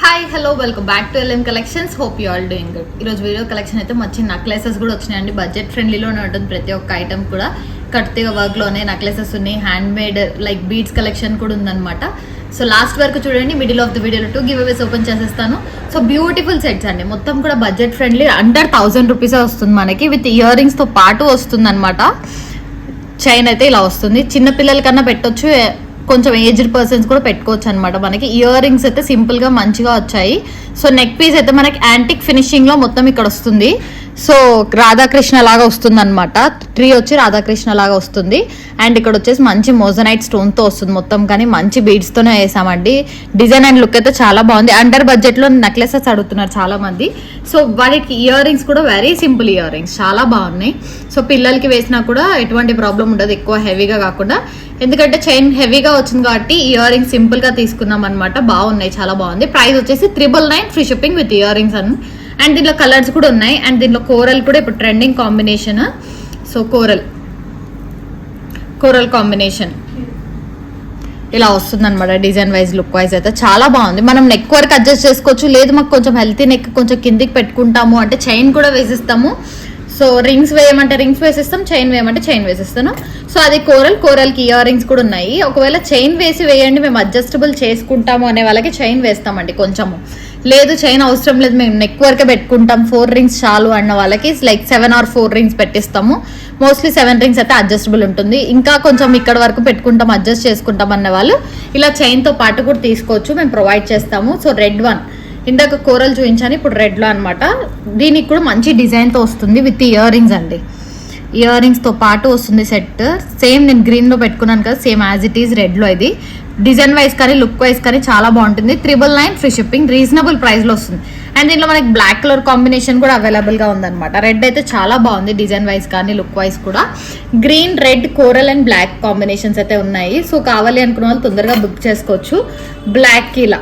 Hi hello welcome back to LM collections. Hope you all doing good. ఈరోజు video collection అయితే మంచి necklaces కూడా వచ్చినాయండి. బడ్జెట్ ఫ్రెండ్లీలోనే ఉంటుంది ప్రతి ఒక్క ఐటమ్ కూడా. కట్టిగా వర్క్లోనే నెక్లెసెస్ ఉన్నాయి. Hand made like beads collection కూడా ఉందన్నమాట. సో లాస్ట్ వరకు చూడండి. మిడిల్ ఆఫ్ ద వీడియోలో 2 గివ్ అవేస్ ఓపెన్ చేసేస్తాను. సో బ్యూటిఫుల్ సెట్స్ అండి. మొత్తం కూడా బడ్జెట్ ఫ్రెండ్లీ, అండర్ 1000 రూపీస్ వస్తుంది మనకి. విత్ ఇయర్ రింగ్స్తో పాటు వస్తుంది అనమాట. చైన్ అయితే ఇలా వస్తుంది. చిన్న పిల్లల కన్నా పెట్టొచ్చు, కొంచెం ఏజ్డ్ పర్సన్స్ కూడా పెట్టుకోవచ్చు అనమాట. మనకి ఇయర్ రింగ్స్ అయితే సింపుల్ గా మంచిగా వచ్చాయి. సో నెక్ పీస్ అయితే మనకి యాంటిక్ ఫినిషింగ్ లో మొత్తం ఇక్కడ వస్తుంది. సో రాధాకృష్ణ లాగా వస్తుంది అనమాట. ట్రీ వచ్చి రాధాకృష్ణ లాగా వస్తుంది. అండ్ ఇక్కడ వచ్చేసి మంచి మోజనైట్ స్టోన్ తో వస్తుంది మొత్తం. కానీ మంచి బీడ్స్ తోనే వేసామండి. డిజైన్ అండ్ లుక్ అయితే చాలా బాగుంది. అండర్ బడ్జెట్ లో నెక్లెసెస్ అడుగుతున్నారు చాలా మంది. సో వాటికి ఇయర్ రింగ్స్ కూడా వెరీ సింపుల్ ఇయర్ రింగ్స్ చాలా బాగున్నాయి. సో పిల్లలకి వేసినా కూడా ఎటువంటి ప్రాబ్లం ఉండదు, ఎక్కువ హెవీగా కాకుండా. ఎందుకంటే చైన్ హెవీగా వచ్చింది కాబట్టి ఇయర్ రింగ్స్ సింపుల్ గా తీసుకున్నాం అనమాట. బాగున్నాయి, చాలా బాగుంది. ప్రైస్ వచ్చేసి 999 free shipping with ear rings and దీంట్లో కలర్స్ కూడా ఉన్నాయి. అండ్ దీంట్లో కోరల్ కూడా ఇప్పుడు trending combination. So coral combination ఇలా వస్తుంది అనమాట. డిజైన్ వైజ్ లుక్ వైజ్ అయితే చాలా బాగుంది. మనం నెక్ వరకు అడ్జస్ట్ చేసుకోవచ్చు. లేదు మాకు కొంచెం హెల్తీ నెక్ కొంచెం కిందికి పెట్టుకుంటాము అంటే చైన్ కూడా వేసిస్తాము. సో రింగ్స్ వేయమంటే రింగ్స్ వేసిస్తాం, చైన్ వేయమంటే చైన్ వేసిస్తాను. సో అది కోరల్కి ఇయర్ రింగ్స్ కూడా ఉన్నాయి. ఒకవేళ చైన్ వేసి వేయండి, మేము అడ్జస్టబుల్ చేసుకుంటాము అనే వాళ్ళకి చైన్ వేస్తామండి కొంచెము. లేదు చైన్ అవసరం లేదు, మేము నెక్ వరకే పెట్టుకుంటాం, 4 రింగ్స్ చాలు అన్న వాళ్ళకి లైక్ 7 or 4 రింగ్స్ పెట్టిస్తాము. మోస్ట్లీ 7 రింగ్స్ అయితే అడ్జస్టబుల్ ఉంటుంది. ఇంకా కొంచెం ఇక్కడ వరకు పెట్టుకుంటాం, అడ్జస్ట్ చేసుకుంటాం అన్న వాళ్ళు ఇలా చైన్తో పాటు కూడా తీసుకోవచ్చు, మేము ప్రొవైడ్ చేస్తాము. సో రెడ్ వన్ ఇందాక కోరల్ చూపించాను, ఇప్పుడు రెడ్లో అనమాట. దీనికి కూడా మంచి డిజైన్తో వస్తుంది విత్ ఇయర్ రింగ్స్ అండి. ఇయర్ రింగ్స్తో పాటు వస్తుంది సెట్. సేమ్ నేను గ్రీన్లో పెట్టుకున్నాను కదా, సేమ్ యాజ్ ఇట్ ఈజ్ రెడ్లో. ఇది డిజైన్ వైజ్ కానీ లుక్ వైజ్ కానీ చాలా బాగుంటుంది. 999 ఫ్రీ షిప్పింగ్, రీజనబుల్ ప్రైస్లో వస్తుంది. అండ్ దీంట్లో మనకి బ్లాక్ కలర్ కాంబినేషన్ కూడా అవైలబుల్గా ఉందన్నమాట. రెడ్ అయితే చాలా బాగుంది డిజైన్ వైజ్ కానీ లుక్ వైజ్ కూడా. Green, red, coral and black combinations అయితే ఉన్నాయి. సో కావాలి అనుకున్న వాళ్ళు తొందరగా బుక్ చేసుకోవచ్చు. బ్లాక్ ఇలా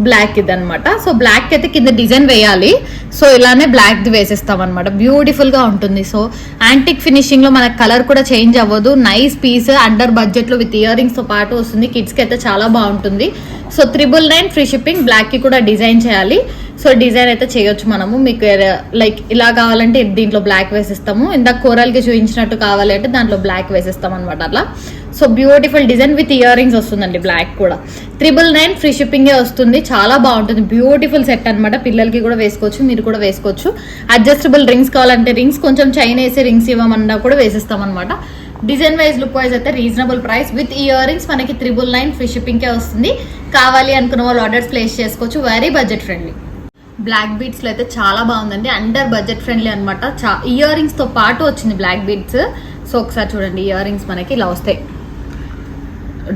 బ్లాక్ ఇది అనమాట. సో బ్లాక్ అయితే కింద డిజైన్ వేయాలి. సో ఇలానే బ్లాక్ది వేసేస్తాం అనమాట. బ్యూటిఫుల్ గా ఉంటుంది. సో యాంటిక్ ఫినిషింగ్ లో మనకు కలర్ కూడా చేంజ్ అవ్వదు. నైస్ పీస్, అండర్ బడ్జెట్ లో విత్ ఇయర్ రింగ్స్ తో పాటు వస్తుంది. కిడ్స్ కి అయితే చాలా బాగుంటుంది. So 999 free shipping. బ్లాక్ కి కూడా డిజైన్ చేయాలి. సో డిజైన్ అయితే చేయొచ్చు మనము. మీకు లైక్ ఇలా కావాలంటే దీంట్లో బ్లాక్ వేసిస్తాము. ఇందాక కోరల్కి చూపించినట్టు కావాలి అంటే దాంట్లో బ్లాక్ వేసిస్తాం అనమాట అట్లా. So beautiful design with ear rings వస్తుందండి. బ్లాక్ కూడా 999 ఫ్రీ షిప్పింగే వస్తుంది. చాలా బాగుంటుంది. బ్యూటిఫుల్ సెట్ అనమాట. పిల్లలకి కూడా వేసుకోవచ్చు, మీరు కూడా వేసుకోవచ్చు. అడ్జస్టబుల్ రింగ్స్ కావాలంటే రింగ్స్, కొంచెం చైన్ వేసి రింగ్స్ ఇవ్వమన్నా కూడా వేసిస్తాం అనమాట. డిజైన్ వైజ్ లుక్ వైజ్ అయితే reasonable price with earrings మనకి 999 ఫ్రీ షిప్పింగ్కే వస్తుంది. కావాలి అనుకున్న వాళ్ళు ఆర్డర్స్ ప్లేస్ చేసుకోవచ్చు. Very budget friendly. Black beads లో అయితే చాలా బాగుందండి. అండర్ బడ్జెట్ ఫ్రెండ్లీ అనమాట. ఇయర్ రింగ్స్ తో పాటు వచ్చింది బ్లాక్ బీడ్స్. సో ఒకసారి చూడండి, ఇయర్ రింగ్స్ మనకి ఇలా వస్తాయి.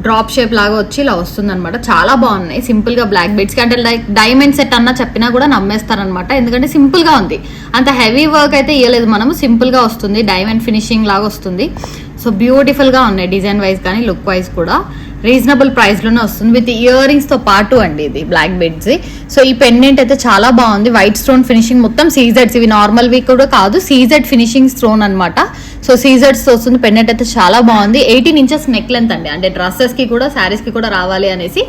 డ్రాప్ షేప్ లాగా వచ్చి ఇలా వస్తుంది అనమాట. చాలా బాగున్నాయి. సింపుల్ గా బ్లాక్ బీడ్స్ కి అంటే లైక్ డైమండ్ సెట్ అన్న చెప్పినా కూడా నమ్మేస్తారనమాట. ఎందుకంటే సింపుల్ గా ఉంది, అంత హెవీ వర్క్ అయితే ఇవ్వలేదు మనము. సింపుల్ గా వస్తుంది, డైమండ్ ఫినిషింగ్ లాగా వస్తుంది. సో బ్యూటిఫుల్ గా ఉన్నాయి డిజైన్ వైజ్ కానీ లుక్ వైజ్ కూడా. రీజనబుల్ ప్రైస్ లోనే వస్తుంది విత్ ఇయర్ రింగ్స్ తో పాటు అండి ఇది బ్లాక్ బీడ్స్. సో ఈ పెండెంట్ అయితే చాలా బాగుంది. వైట్ స్టోన్ ఫినిషింగ్, మొత్తం సీజెడ్స్. ఇవి నార్మల్ వి కూడా కాదు, సీజెడ్ ఫినిషింగ్ స్టోన్ అనమాట. సో సీజెడ్స్ వస్తుంది. పెండెంట్ అయితే చాలా బాగుంది. 18 ఇంచెస్ నెక్ లెంత్ అండి. అంటే డ్రెస్సెస్ కి కూడా శారీస్ కి కూడా రావాలి అనేసి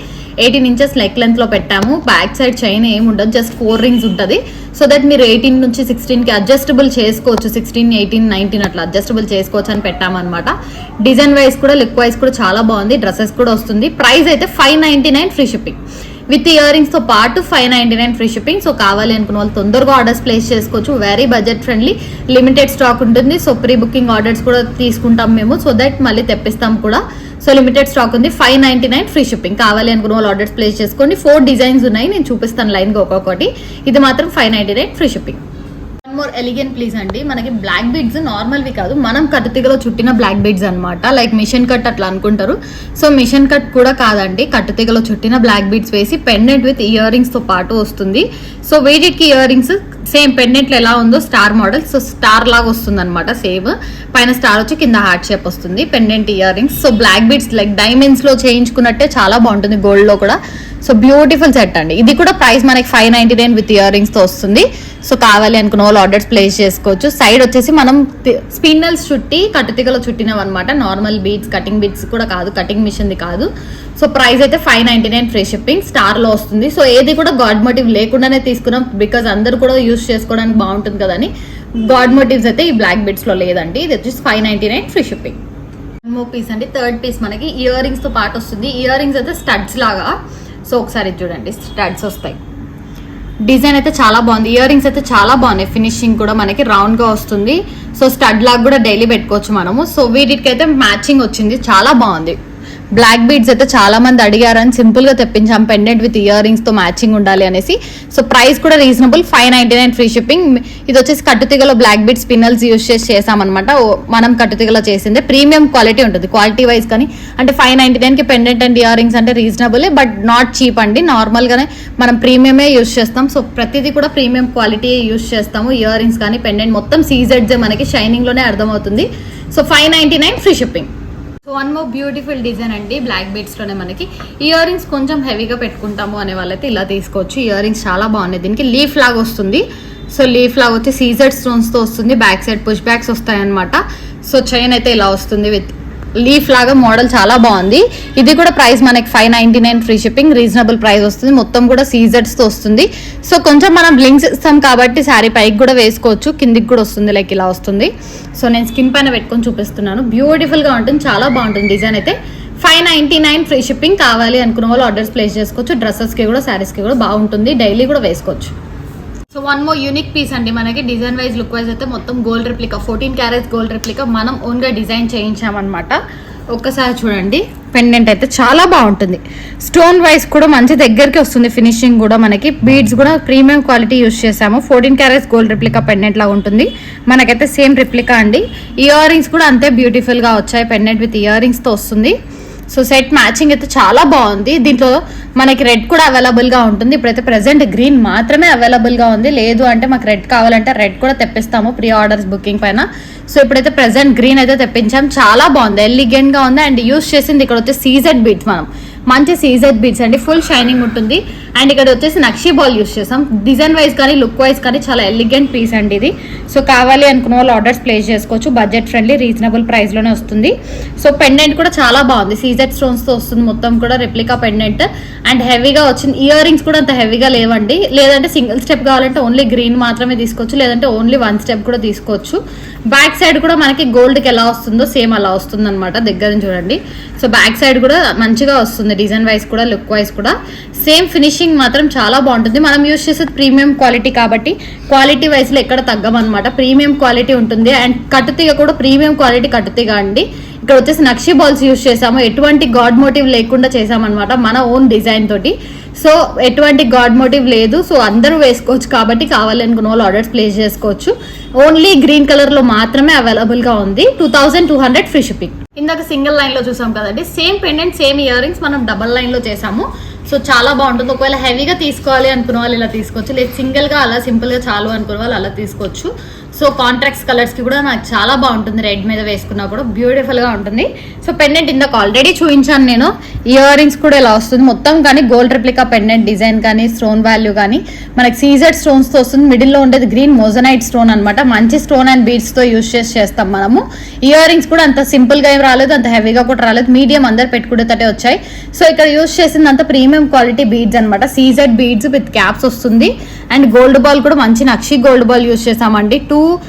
18 ఇంచెస్ నెక్ లెంత్ లో పెట్టాము. బ్యాక్ సైడ్ చైన్ ఏమి ఉండదు, జస్ట్ 4 రింగ్స్ ఉంటుంది. సో దట్ మీరు 18 నుంచి 16 కి అడ్జస్టబుల్ చేసుకోవచ్చు. 16, 18, 19 అట్లా అడ్జస్టబుల్ చేసుకోవచ్చు అని పెట్టామన్నమాట. డిజైన్ వైజ్ కూడా లుక్ వైజ్ కూడా చాలా బాగుంది. డ్రెస్సెస్ కూడా వస్తుంది. ప్రైస్ అయితే 599 free shipping with earrings తో పాటు 599 ఫ్రీ షిప్పింగ్. సో కావాలి అనుకున్న వాళ్ళు తొందరగా ఆర్డర్స్ ప్లేస్ చేసుకోవచ్చు. Very budget friendly, limited stock ఉంటుంది. సో ప్రీ బుకింగ్ ఆర్డర్స్ కూడా తీసుకుంటాం మేము. సో దట్ మళ్ళీ తెప్పిస్తాం కూడా. సో లిమిటెడ్ స్టాక్ ఉంది. 599 ఫ్రీ షిప్పింగ్. కావాలి అనుకున్న వాళ్ళు ఆర్డర్స్ ప్లేస్ చేసుకోండి. 4 డిజైన్స్ ఉన్నాయి, నేను చూపిస్తాను లైన్ గా ఒక్కొక్కటి. ఇది మాత్రం 599 free shipping. More elegant please అండి. మనకి బ్లాక్ బీడ్స్ నార్మల్ వి కాదు, మనం కట్టుతీగలో చుట్టిన బ్లాక్ బీడ్స్ అనమాట. లైక్ మిషన్ కట్ అట్లా అనుకుంటారు. సో మిషన్ కట్ కూడా కాదండి, కట్టుతీగలో చుట్టిన బ్లాక్ బీడ్స్ వేసి పెండెంట్ విత్ ఇయర్ రింగ్స్ తో పాటు వస్తుంది. సో వీటికి ఇయర్ రింగ్స్ సేమ్ పెండెంట్లు ఎలా ఉందో స్టార్ మోడల్. సో స్టార్ లాగా వస్తుంది అనమాట. సేమ్ పైన స్టార్ వచ్చి కింద హార్ట్ షేప్ వస్తుంది. Pendant earrings. So black beads like diamonds లో చేయించుకున్నట్టే చాలా బాగుంటుంది, గోల్డ్ లో కూడా. సో బ్యూటిఫుల్ సెట్ అండి. ఇది కూడా ప్రైస్ మనకి 599 విత్ ఇయర్ రింగ్స్ తో వస్తుంది. సో కావాలి అనుకున్న వాళ్ళు ఆర్డర్స్ ప్లేస్ చేసుకోవచ్చు. సైడ్ వచ్చేసి మనం స్పిన్నల్స్ చుట్టి కట్టుతిగలో చుట్టినవి అనమాట, నార్మల్ బీడ్స్, కటింగ్ బీడ్స్ కూడా కాదు, కటింగ్ మిషన్ది కాదు. సో ప్రైస్ అయితే 599 ఫ్రీ షిప్పింగ్, స్టార్లో వస్తుంది. సో ఏది కూడా గాడ్ మోటివ్ లేకుండానే తీసుకున్నాం, బికాజ్ అందరూ కూడా యూస్ చేసుకోవడానికి బాగుంటుంది కదా అని. గాడ్ మోటివ్స్ అయితే ఈ బ్లాక్ బీడ్స్లో లేదండి. ఇది వచ్చేసి 599 ఫ్రీ షిప్పింగ్. పీస్ అండి, థర్డ్ పీస్ మనకి ఇయర్ రింగ్స్ తో పాటు వస్తుంది. ఇయర్ రింగ్స్ అయితే స్టడ్స్ లాగా, సో ఒకసారి చూడండి, స్టడ్స్ వస్తాయి. డిజైన్ అయితే చాలా బాగుంది, ఇయర్ రింగ్స్ అయితే చాలా బాగున్నాయి. ఫినిషింగ్ కూడా మనకి రౌండ్ గా వస్తుంది. సో స్టడ్ లాగా కూడా డైలీ పెట్టుకోవచ్చు మనము. సో వీటికి అయితే మ్యాచింగ్ వచ్చింది, చాలా బాగుంది. బ్లాక్ బీడ్స్ అయితే చాలా మంది అడిగారని సింపుల్ గా తెప్పించాం, పెండెంట్ విత్ ఇయర్ రింగ్స్ తో మ్యాచింగ్ ఉండాలి అనేసి. సో ప్రైస్ కూడా రీజనబుల్, 599 ఫ్రీ షిప్పింగ్. ఇది వచ్చేసి కట్టుతిగలో బ్లాక్ బీడ్ స్పిన్నల్స్ యూస్ చేసి చేసామన్నమాట. మనం కట్టుతిగలో చేసిందే, ప్రీమియం క్వాలిటీ ఉంటుంది క్వాలిటీ వైజ్. కానీ అంటే 599 కి పెండెంట్ అండ్ ఇయర్ రింగ్స్ అంటే రీజనబుల్, బట్ నాట్ చీప్ అండి. నార్మల్ గానే మనం ప్రీమియమే యూస్ చేస్తాం. సో ప్రతిదీ కూడా ప్రీమియం క్వాలిటీ యూస్ చేస్తాము. ఇయర్ రింగ్స్ కానీ పెండెంట్ మొత్తం సీజెడ్స్ మనకి షైనింగ్ లోనే అర్థమవుతుంది. So 599 free shipping. So one more beautiful design అండి, బ్లాక్ బీడ్స్ లోనే మనకి ఇయర్ రింగ్స్ కొంచెం హెవీగా పెట్టుకుంటాము అనే వాళ్ళైతే ఇలా తీసుకోవచ్చు. ఇయర్ రింగ్స్ చాలా బాగున్నాయి. దీనికి లీఫ్ లాగా వస్తుంది. సో లీఫ్ లాగా వచ్చి సీజెడ్ స్టోన్స్ తో వస్తుంది. బ్యాక్ సైడ్ పుష్ బ్యాక్స్ వస్తాయి అనమాట. సో చైన్ అయితే ఇలా వస్తుంది విత్ లీఫ్ లాగా, మోడల్ చాలా బాగుంది. ఇది కూడా ప్రైస్ మనకి 599 ఫ్రీ షిప్పింగ్, రీజనబుల్ ప్రైస్ వస్తుంది. మొత్తం కూడా సీజెడ్స్ తో వస్తుంది. సో కొంచెం మనం లింక్స్ ఇస్తాం కాబట్టి శారీ పైకి కూడా వేసుకోవచ్చు, కిందికి కూడా వస్తుంది, లైక్ ఇలా వస్తుంది. సో నేను స్కిన్ పైన పెట్టుకొని చూపిస్తున్నాను, బ్యూటిఫుల్ గా ఉంటుంది, చాలా బాగుంటుంది. డిజైన్ అయితే 599 ఫ్రీ షిప్పింగ్. కావాలి అనుకున్న వాళ్ళు ఆర్డర్స్ ప్లేస్ చేసుకోవచ్చు. డ్రెస్సెస్ కి కూడా, శారీస్ కి కూడా బాగుంటుంది, డైలీ కూడా వేసుకోవచ్చు. So one more unique piece అండి, మనకి డిజైన్ వైజ్ లుక్ వైజ్ అయితే మొత్తం gold replica, 14 carats gold replica మనం ఓన్ గా డిజైన్ చేయించామన్నమాట. ఒక్కసారి చూడండి, పెండెంట్ అయితే చాలా బాగుంటుంది. స్టోన్ వైజ్ కూడా మంచి దగ్గరికి వస్తుంది. ఫినిషింగ్ కూడా మనకి బీడ్స్ కూడా ప్రీమియం క్వాలిటీ యూస్ చేసాము. 14 క్యారెట్స్ గోల్డ్ రెప్లికా పెండెంట్ లాగా ఉంటుంది. మనకైతే సేమ్ రెప్లికా అండి. ఇయర్ రింగ్స్ కూడా అంతే బ్యూటిఫుల్ గా వచ్చాయి, పెండెంట్ విత్ ఇయర్ రింగ్స్ తో వస్తుంది. సో సెట్ మ్యాచింగ్ అయితే చాలా బాగుంది. దీంట్లో మనకి రెడ్ కూడా అవైలబుల్ గా ఉంటుంది. ఇప్పుడైతే ప్రెసెంట్ గ్రీన్ మాత్రమే అవైలబుల్ గా ఉంది, లేదు అంటే మాకు రెడ్ కావాలంటే రెడ్ కూడా తెప్పిస్తాము ప్రీ ఆర్డర్స్ బుకింగ్ పైన. సో ఇప్పుడైతే ప్రెసెంట్ గ్రీన్ అయితే తెప్పించాం, చాలా బాగుంది, ఎలిగెంట్ గా ఉంది. అండ్ యూస్ చేసింది ఇక్కడ వచ్చి సీజెడ్ బీడ్స్, మనం మంచి సీజెడ్ బీడ్స్ అండి, ఫుల్ షైనింగ్ ఉంటుంది. అండ్ ఇక్కడ వచ్చేసి నక్షి బాల్ యూస్ చేసాం. డిజైన్ వైజ్ కానీ లుక్ వైజ్ కానీ చాలా ఎలిగెంట్ పీస్ అండి ఇది. సో కావాలి అనుకున్న వాళ్ళు ఆర్డర్స్ ప్లేస్ చేసుకోవచ్చు, బడ్జెట్ ఫ్రెండ్లీ, రీజనబుల్ ప్రైస్ లోనే వస్తుంది. సో పెండెంట్ కూడా చాలా బాగుంది, సీజెడ్ స్టోన్స్ తో వస్తుంది, మొత్తం కూడా రెప్లికా పెండెంట్. అండ్ హెవీగా వచ్చింది. ఇయర్ రింగ్స్ కూడా అంత హెవీగా లేవండి, లేదంటే సింగిల్ స్టెప్ కావాలంటే ఓన్లీ గ్రీన్ మాత్రమే తీసుకోవచ్చు, లేదంటే ఓన్లీ 1 స్టెప్ కూడా తీసుకోవచ్చు. బ్యాక్ సైడ్ కూడా మనకి గోల్డ్ కి ఎలా వస్తుందో సేమ్ అలా వస్తుంది అనమాట, దగ్గర నుంచి చూడండి. సో బ్యాక్ సైడ్ కూడా మంచిగా వస్తుంది, డిజైన్ వైజ్ కూడా లుక్ వైజ్ కూడా సేమ్. ఫినిషింగ్ మాత్రం చాలా బాగుంటుంది. మనం యూస్ చేసేది ప్రీమియం క్వాలిటీ కాబట్టి క్వాలిటీ వైజ్ లో ఎక్కడ తగ్గమన్నమాట, ప్రీమియం క్వాలిటీ ఉంటుంది. అండ్ కట్టుతీగ కూడా ప్రీమియం క్వాలిటీ కట్టుతీగ అండి. ఇక్కడ వచ్చేసి నక్షి బాల్స్ యూస్ చేసాము, ఎటువంటి గాడ్ మోటివ్ లేకుండా చేసామన్నమాట, మన ఓన్ డిజైన్ తోటి. సో ఎటువంటి గాడ్ మోటివ్ లేదు. సో అందరూ వేసుకోవచ్చు కాబట్టి కావాలనుకున్న వాళ్ళు ఆర్డర్స్ ప్లేస్ చేసుకోవచ్చు. ఓన్లీ గ్రీన్ కలర్ లో మాత్రమే అవైలబుల్ గా ఉంది. 2200 ఫ్రీ షిప్పింగ్. ఇందాక సింగిల్ లైన్ లో చూసాం కదండి, same pendant same ear rings మనం డబల్ లైన్ లో చేసాము. సో చాలా బాగుంటుంది. ఒకవేళ హెవీగా తీసుకోవాలి అనుకున్న వాళ్ళు ఇలా తీసుకోవచ్చు, లేదు సింగిల్ గా అలా సింపుల్ గా చాలు అనుకున్న వాళ్ళు అలా తీసుకోవచ్చు. సో కాంట్రాక్ట్స్ కలర్స్ కి కూడా నాకు చాలా బాగుంటుంది, రెడ్ మీద వేసుకున్నా కూడా బ్యూటిఫుల్ గా ఉంటుంది. సో పెండెంట్ ఇందాక ఆల్రెడీ చూపించాను నేను. ఇయర్ రింగ్స్ కూడా ఇలా వస్తుంది మొత్తం, కానీ గోల్డ్ రెప్లికా పెండెంట్ డిజైన్ కానీ స్టోన్ వాల్యూ కానీ మనకి సీజెడ్ స్టోన్స్ తో వస్తుంది. మిడిల్ లో ఉండేది గ్రీన్ మోజనైట్ స్టోన్ అనమాట, మంచి స్టోన్ అండ్ బీడ్స్ తో యూస్ చేస్తాం మనము. ఇయర్ రింగ్స్ కూడా అంత సింపుల్ గా ఏం రాలేదు, అంత హెవీగా కూడా రాలేదు, మీడియం అందరు పెట్టుకునేటట్టే వచ్చాయి. సో ఇక్కడ యూస్ చేసిందంత ప్రీమియం క్వాలిటీ బీడ్స్ అనమాట, సీజెడ్ బీడ్స్ విత్ క్యాప్స్ వస్తుంది. అండ్ గోల్డ్ బాల్ కూడా మంచి నక్షి గోల్డ్ బాల్ యూస్ చేసామండి. 2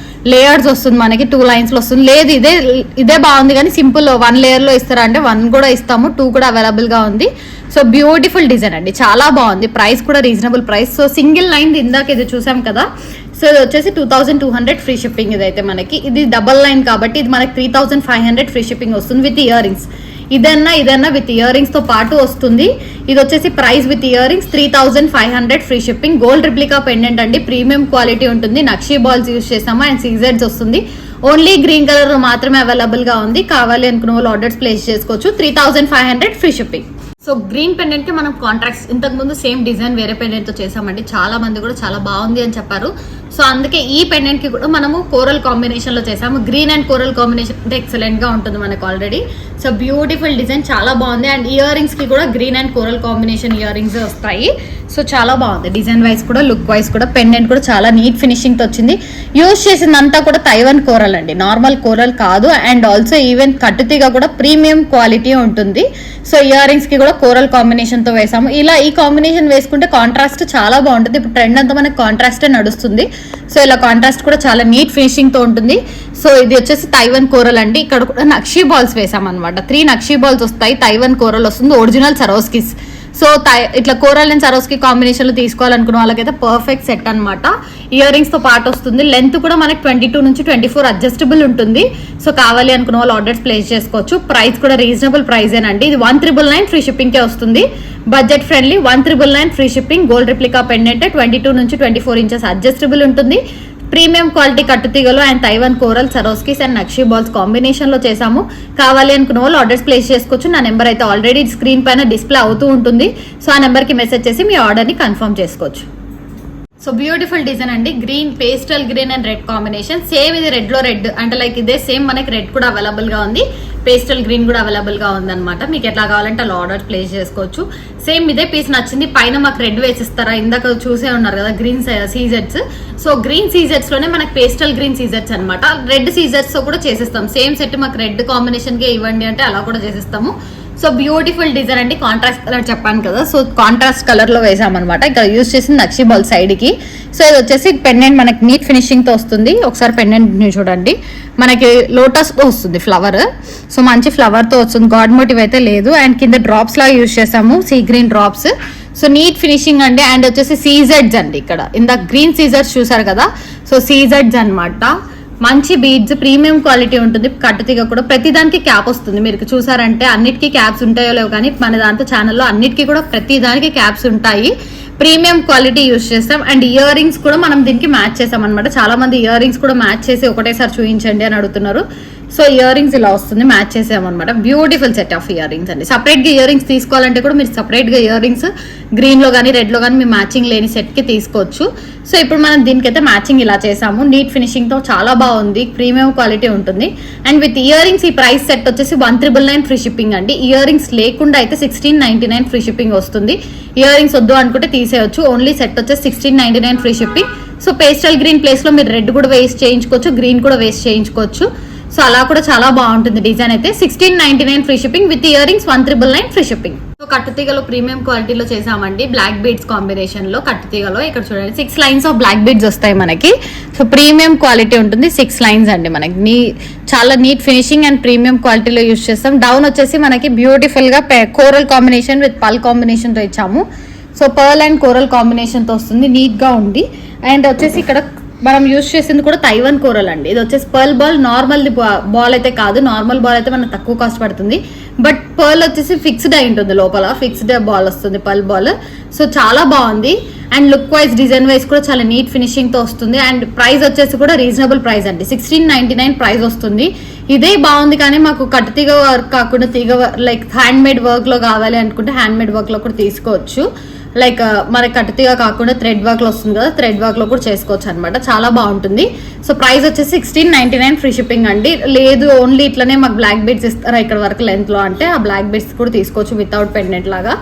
లేయర్స్ వస్తుంది మనకి, 2 లైన్స్ లో వస్తుంది. లేదు ఇదే బాగుంది కానీ సింపుల్ 1 లేయర్ లో ఇస్తారా అంటే 1 కూడా ఇస్తాము, 2 కూడా అవైలబుల్ గా ఉంది. సో బ్యూటిఫుల్ డిజైన్ అండి, చాలా బాగుంది. ప్రైస్ కూడా reasonable price. So single line ఇందాక ఇది చూసాం కదా, సో ఇది వచ్చేసి 2200 ఫ్రీ షిప్పింగ్. ఇదైతే మనకి ఇది డబల్ లైన్ కాబట్టి ఇది మనకి 3500 ఫ్రీ షిప్పింగ్ వస్తుంది విత్ ఇయర్ రింగ్స్. ఇదన్నా విత్ ఇయర్ రింగ్స్ తో పాటు వస్తుంది. ఇది వచ్చేసి price with earrings 3500 free shipping. Gold replica pendant అండి, ప్రీమియం క్వాలిటీ ఉంటుంది. నక్షి బాల్స్ యూస్ చేసాము అండ్ సీజెడ్స్ వస్తుంది. ఓన్లీ గ్రీన్ కలర్ మాత్రమే అవైలబుల్ గా ఉంది. కావాలి అనుకున్న వాళ్ళు ఆర్డర్స్ ప్లేస్ చేసుకోవచ్చు. 3500 free shipping. So green pendant కి మనం కాంట్రాక్ట్స్ ఇంతకు ముందు సేమ్ డిజైన్ వేరే పెండెంట్ తో చేసామండి. చాలా మంది కూడా చాలా బాగుంది అని చెప్పారు. సో అందుకే ఈ పెండెంట్ కి కూడా మనము కోరల్ కాంబినేషన్ లో చేసాము. గ్రీన్ అండ్ కోరల్ కాంబినేషన్ అంటే ఎక్సలెంట్ గా ఉంటుంది మనకు ఆల్రెడీ. సో బ్యూటిఫుల్ డిజైన్, చాలా బాగుంది. అండ్ ఇయర్ రింగ్స్ కి కూడా green and coral combination ear rings వస్తాయి. సో చాలా బాగుంది డిజైన్ వైజ్ కూడా, లుక్ వైజ్ కూడా. పెండెంట్ కూడా చాలా నీట్ ఫినిషింగ్ తో వచ్చింది. యూజ్ చేసిందంతా కూడా తైవాన్ కోరల్ అండి, నార్మల్ కోరల్ కాదు. అండ్ ఆల్సో ఈవెన్ కట్టుతీగా కూడా ప్రీమియం క్వాలిటీ ఉంటుంది. సో ఇయర్ రింగ్స్ కి కూడా కోరల్ కాంబినేషన్ తో వేసాము. ఇలా ఈ కాంబినేషన్ వేసుకుంటే కాంట్రాస్ట్ చాలా బాగుంటుంది. ఇప్పుడు ట్రెండ్ అంతా మనకి కాంట్రాస్టే నడుస్తుంది. సో ఇలా కాంట్రాస్ట్ కూడా చాలా నీట్ ఫినిషింగ్ తో ఉంటుంది. సో ఇది వచ్చేసి తైవాన్ కోరల్ అండి. ఇక్కడ కూడా నక్షీ బాల్స్ వేసాం అనమాట. 3 నక్షీ బాల్స్ వస్తాయి. తైవాన్ కోరల్ వస్తుంది, ఒరిజినల్ సరోస్కిస్. సో ఇట్లా కోరల్ అండ్ సరోస్కి కాంబినేషన్ లో తీసుకోవాలనుకున్న వాళ్ళకైతే పర్ఫెక్ట్ సెట్ అనమాట. ఇయర్ రింగ్స్ తో పాటు వస్తుంది. లెంత్ కూడా మనకి 22 నుంచి 24 అడ్జస్టబుల్ ఉంటుంది. సో కావాలి అనుకున్న వాళ్ళు ఆర్డర్స్ ప్లేస్ చేసుకోవచ్చు. ప్రైస్ కూడా రీజనబుల్ ప్రైజేనండి. ఇది 1999 ఫ్రీ షిప్పింగ్ కే వస్తుంది. Budget friendly 1999 free shipping. Gold replica pendant 22 నుంచి 24 ఇంచెస్ అడ్జస్టబుల్ ఉంటుంది. ప్రీమియం క్వాలిటీ కట్టుతీగలు and Taiwan coral Swarovskis and నక్షీ బాల్స్ కాంబినేషన్ లో చేసాము. కావాలి అనుకున్న వాళ్ళు ఆర్డర్స్ ప్లేస్ చేసుకోవచ్చు. నా నెంబర్ అయితే ఆల్రెడీ స్క్రీన్ పైన డిస్ప్లే అవుతూ ఉంటుంది. సో ఆ నెంబర్ కి మెసేజ్ చేసి మీ ఆర్డర్ ని కన్ఫర్మ్ చేసుకోవచ్చు. సో బ్యూటిఫుల్ డిజైన్ అండి. Green, pastel green and red combination. Same ఇది రెడ్ లో రెడ్ అంటే లైక్ ఇదే సేమ్ మనకి రెడ్ కూడా అవైలబుల్ గా ఉంది, పేస్టల్ గ్రీన్ కూడా అవైలబుల్ గా ఉంది అనమాట. మీకు ఎట్లా కావాలంటే అలా ఆర్డర్ ప్లేస్ చేసుకోవచ్చు. సేమ్ ఇదే పీస్ నచ్చింది, పైన మాకు రెడ్ వేసిస్తారా, ఇందాక చూసే ఉన్నారు కదా గ్రీన్ సీజర్స్. సో గ్రీన్ సీజర్స్ లోనే మనకి పేస్టల్ గ్రీన్ సీజర్స్ అనమాట. రెడ్ సీజర్స్ తో కూడా చేసిస్తాం. సేమ్ సెట్ మాకు రెడ్ కాంబినేషన్ గా ఇవ్వండి అంటే అలా కూడా చేసిస్తాము. సో బ్యూటిఫుల్ డిజైన్ అండి. కాంట్రాస్ట్ కలర్ చెప్పాను కదా, సో కాంట్రాస్ట్ కలర్ లో వేసామన్నమాట. ఇక్కడ యూజ్ చేసింది నక్షీ బాల్ సైడ్ కి. సో ఇది వచ్చేసి పెండెంట్ మనకి నీట్ ఫినిషింగ్ తో వస్తుంది. ఒకసారి పెండెంట్ చూడండి, మనకి లోటస్ తో వస్తుంది ఫ్లవర్. సో మంచి ఫ్లవర్ తో వస్తుంది, గాడ్ మోటివ్ అయితే లేదు. అండ్ కింద డ్రాప్స్ లాగా యూజ్ చేసాము, sea green drops. So neat finishing అండి. అండ్ వచ్చేసి సీజెడ్స్ అండి. ఇక్కడ ఇందా గ్రీన్ సీజర్స్ చూసారు కదా, సో సీజెడ్స్ అన్నమాట. మంచి బీడ్స్, ప్రీమియం క్వాలిటీ ఉంటుంది. కట్టుతీగ కూడా ప్రతి దానికి క్యాప్ వస్తుంది. మీరు చూసారంటే అన్నిటికీ క్యాప్స్ ఉంటాయో లేవు, కానీ మన దాంట్లో ఛానల్లో అన్నిటికీ కూడా ప్రతి దానికి క్యాప్స్ ఉంటాయి. ప్రీమియం క్వాలిటీ యూజ్ చేస్తాం. అండ్ ఇయర్ రింగ్స్ కూడా మనం దీనికి మ్యాచ్ చేసాం అనమాట. చాలా మంది ఇయర్ రింగ్స్ కూడా మ్యాచ్ చేసి ఒకటేసారి చూపించండి అని అడుగుతున్నారు. సో ఇయర్ రింగ్స్ ఇలా వస్తుంది, మ్యాచ్ చేసామన్నమాట. Beautiful set of ear rings అండి. సపరేట్ గా ఇయర్ రింగ్స్ తీసుకోవాలంటే కూడా మీరు సపరేట్ గా ఇయర్ రింగ్స్ గ్రీన్ లో కానీ రెడ్ లో కానీ మీ మ్యాచింగ్ లేని సెట్ కి తీసుకోవచ్చు. సో ఇప్పుడు మనం దీనికైతే మ్యాచింగ్ ఇలా చేసాము. నీట్ ఫినిషింగ్ తో చాలా బాగుంది, ప్రీమియం క్వాలిటీ ఉంటుంది. అండ్ విత్ ఇయర్ రింగ్స్ ఈ ప్రైస్ సెట్ వచ్చేసి 1999 ఫ్రీ షిప్పింగ్ అండి. ఇయర్ రింగ్స్ లేకుండా అయితే 1699 ఫ్రీ షిప్పింగ్ వస్తుంది. ఇయర్ రింగ్స్ వద్దు అనుకుంటే తీసేయచ్చు. ఓన్లీ సెట్ వచ్చేసి 1699 free shipping. So pastel green place లో మీరు రెడ్ కూడా వేస్ట్ చేయించుకోవచ్చు, గ్రీన్ కూడా వేస్ట్ చేయించుకోవచ్చు. సో అలా కూడా చాలా బాగుంటుంది డిజైన్ అయితే. 1699 free shipping with earrings 1999 free shipping. So కట్టుతీగలో ప్రీమియం క్వాలిటీలో చేసామండి. బ్లాక్ బీడ్స్ కాంబినేషన్ లో కట్టుతీగలో ఇక్కడ చూడండి 6 లైన్స్ ఆఫ్ బ్లాక్ బీడ్స్ వస్తాయి మనకి. సో ప్రీమియం క్వాలిటీ ఉంటుంది. 6 లైన్స్ అండి మనకి. చాలా నీట్ ఫినిషింగ్ అండ్ ప్రీమియం క్వాలిటీలో యూజ్ చేస్తాం. డౌన్ వచ్చేసి మనకి బ్యూటిఫుల్ గా కోరల్ కాంబినేషన్ విత్ పల్ కాంబినేషన్ తో ఇచ్చాము. So pearl and coral combination తో వస్తుంది, నీట్ గా ఉంది. అండ్ వచ్చేసి ఇక్కడ మనం యూజ్ చేసింది కూడా తైవాన్ కోరల్ అండి. ఇది వచ్చేసి పర్ల్ బాల్, నార్మల్ బాల్ అయితే కాదు. నార్మల్ బాల్ అయితే మనకు తక్కువ కాస్ట్ పడుతుంది, బట్ పర్ల్ వచ్చేసి ఫిక్స్డ్ అయి ఉంటుంది, లోపల ఫిక్స్డ్ బాల్ వస్తుంది పర్ల్ బాల్. సో చాలా బాగుంది. And look wise, design wise కూడా చాలా నీట్ ఫినిషింగ్ తో వస్తుంది. అండ్ ప్రైస్ వచ్చేసి కూడా రీజనబుల్ ప్రైస్ అండి. 1699 ప్రైస్ వస్తుంది. ఇదే బాగుంది, కానీ మాకు కట్టుతీగ వర్క్ కాకుండా తీగ లైక్ హ్యాండ్ మేడ్ వర్క్ లో కావాలి అనుకుంటే హ్యాండ్ మేడ్ వర్క్ లో కూడా తీసుకోవచ్చు. లైక్ మనకి కట్టుతీగా కాకుండా థ్రెడ్ వర్క్ లో వస్తుంది కదా, థ్రెడ్ వర్క్ లో కూడా చేసుకోవచ్చు అనమాట. చాలా బాగుంటుంది. సో ప్రైస్ వచ్చేసి 1699 ఫ్రీ షిప్పింగ్ అండి. లేదు ఓన్లీ ఇట్లనే మాకు బ్లాక్ బీడ్స్ ఇస్తారా ఇక్కడ వరకు లెంత్ లో అంటే ఆ బ్లాక్ బీడ్స్ కూడా తీసుకోవచ్చు వితౌట్ పెండెంట్ లాగా.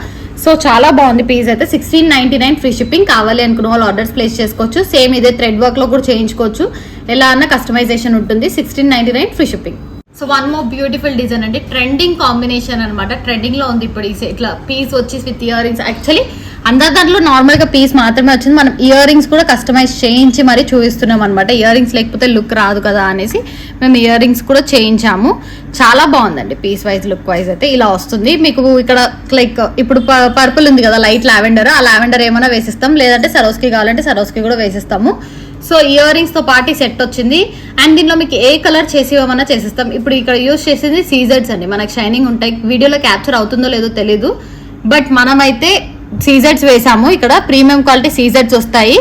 సో చాలా బాగుంది పీస్ అయితే. 1699 ఫ్రీ షిప్పింగ్. కావాలి అనుకున్న వాళ్ళు ఆర్డర్స్ ప్లేస్ చేసుకోవచ్చు. సేమ్ ఇదే థ్రెడ్ వర్క్ లో కూడా చేయించుకోవచ్చు, ఎలా అన్న కస్టమైజేషన్ ఉంటుంది. 1699 free shipping. So one more beautiful design అండి. ట్రెండింగ్ కాంబినేషన్ అనమాట. ట్రెండింగ్ లో ఉంది ఇప్పుడు ఇట్లా పీస్ వచ్చి విత్ ఇయర్ రింగ్స్. యాక్చువల్లీ అందరి దాంట్లో నార్మల్ గా పీస్ మాత్రమే వచ్చింది. మనం ఇయర్ రింగ్స్ కూడా కస్టమైజ్ చేయించి మరీ చూపిస్తున్నాం అనమాట. ఇయర్ రింగ్స్ లేకపోతే లుక్ రాదు కదా అనేసి మేము ఇయర్ రింగ్స్ కూడా చేయించాము. చాలా బాగుందండి పీస్ వైజ్, లుక్ వైజ్ అయితే ఇలా వస్తుంది. మీకు ఇక్కడ లైక్ ఇప్పుడు పర్పుల్ ఉంది కదా, లైట్ లావెండర్, ఆ లావెండర్ ఏమైనా వేసిస్తాం, లేదంటే సరోస్కి కావాలంటే సరోస్కి కూడా వేసిస్తాము. సో ఇయర్ రింగ్స్ తో పాటు సెట్ వచ్చింది. అండ్ దీనిలో మీకు ఏ కలర్ చేసి ఇవ్వమన్నా చేసిస్తాం. ఇప్పుడు ఇక్కడ యూజ్ చేసేది సీజర్స్ అండి. మనకి షైనింగ్ ఉంటాయి. వీడియోలో క్యాప్చర్ అవుతుందో లేదో తెలీదు, బట్ మనమైతే సీజర్స్ వేసాము. ఇక్కడ ప్రీమియం క్వాలిటీ సీజర్స్ వస్తాయి.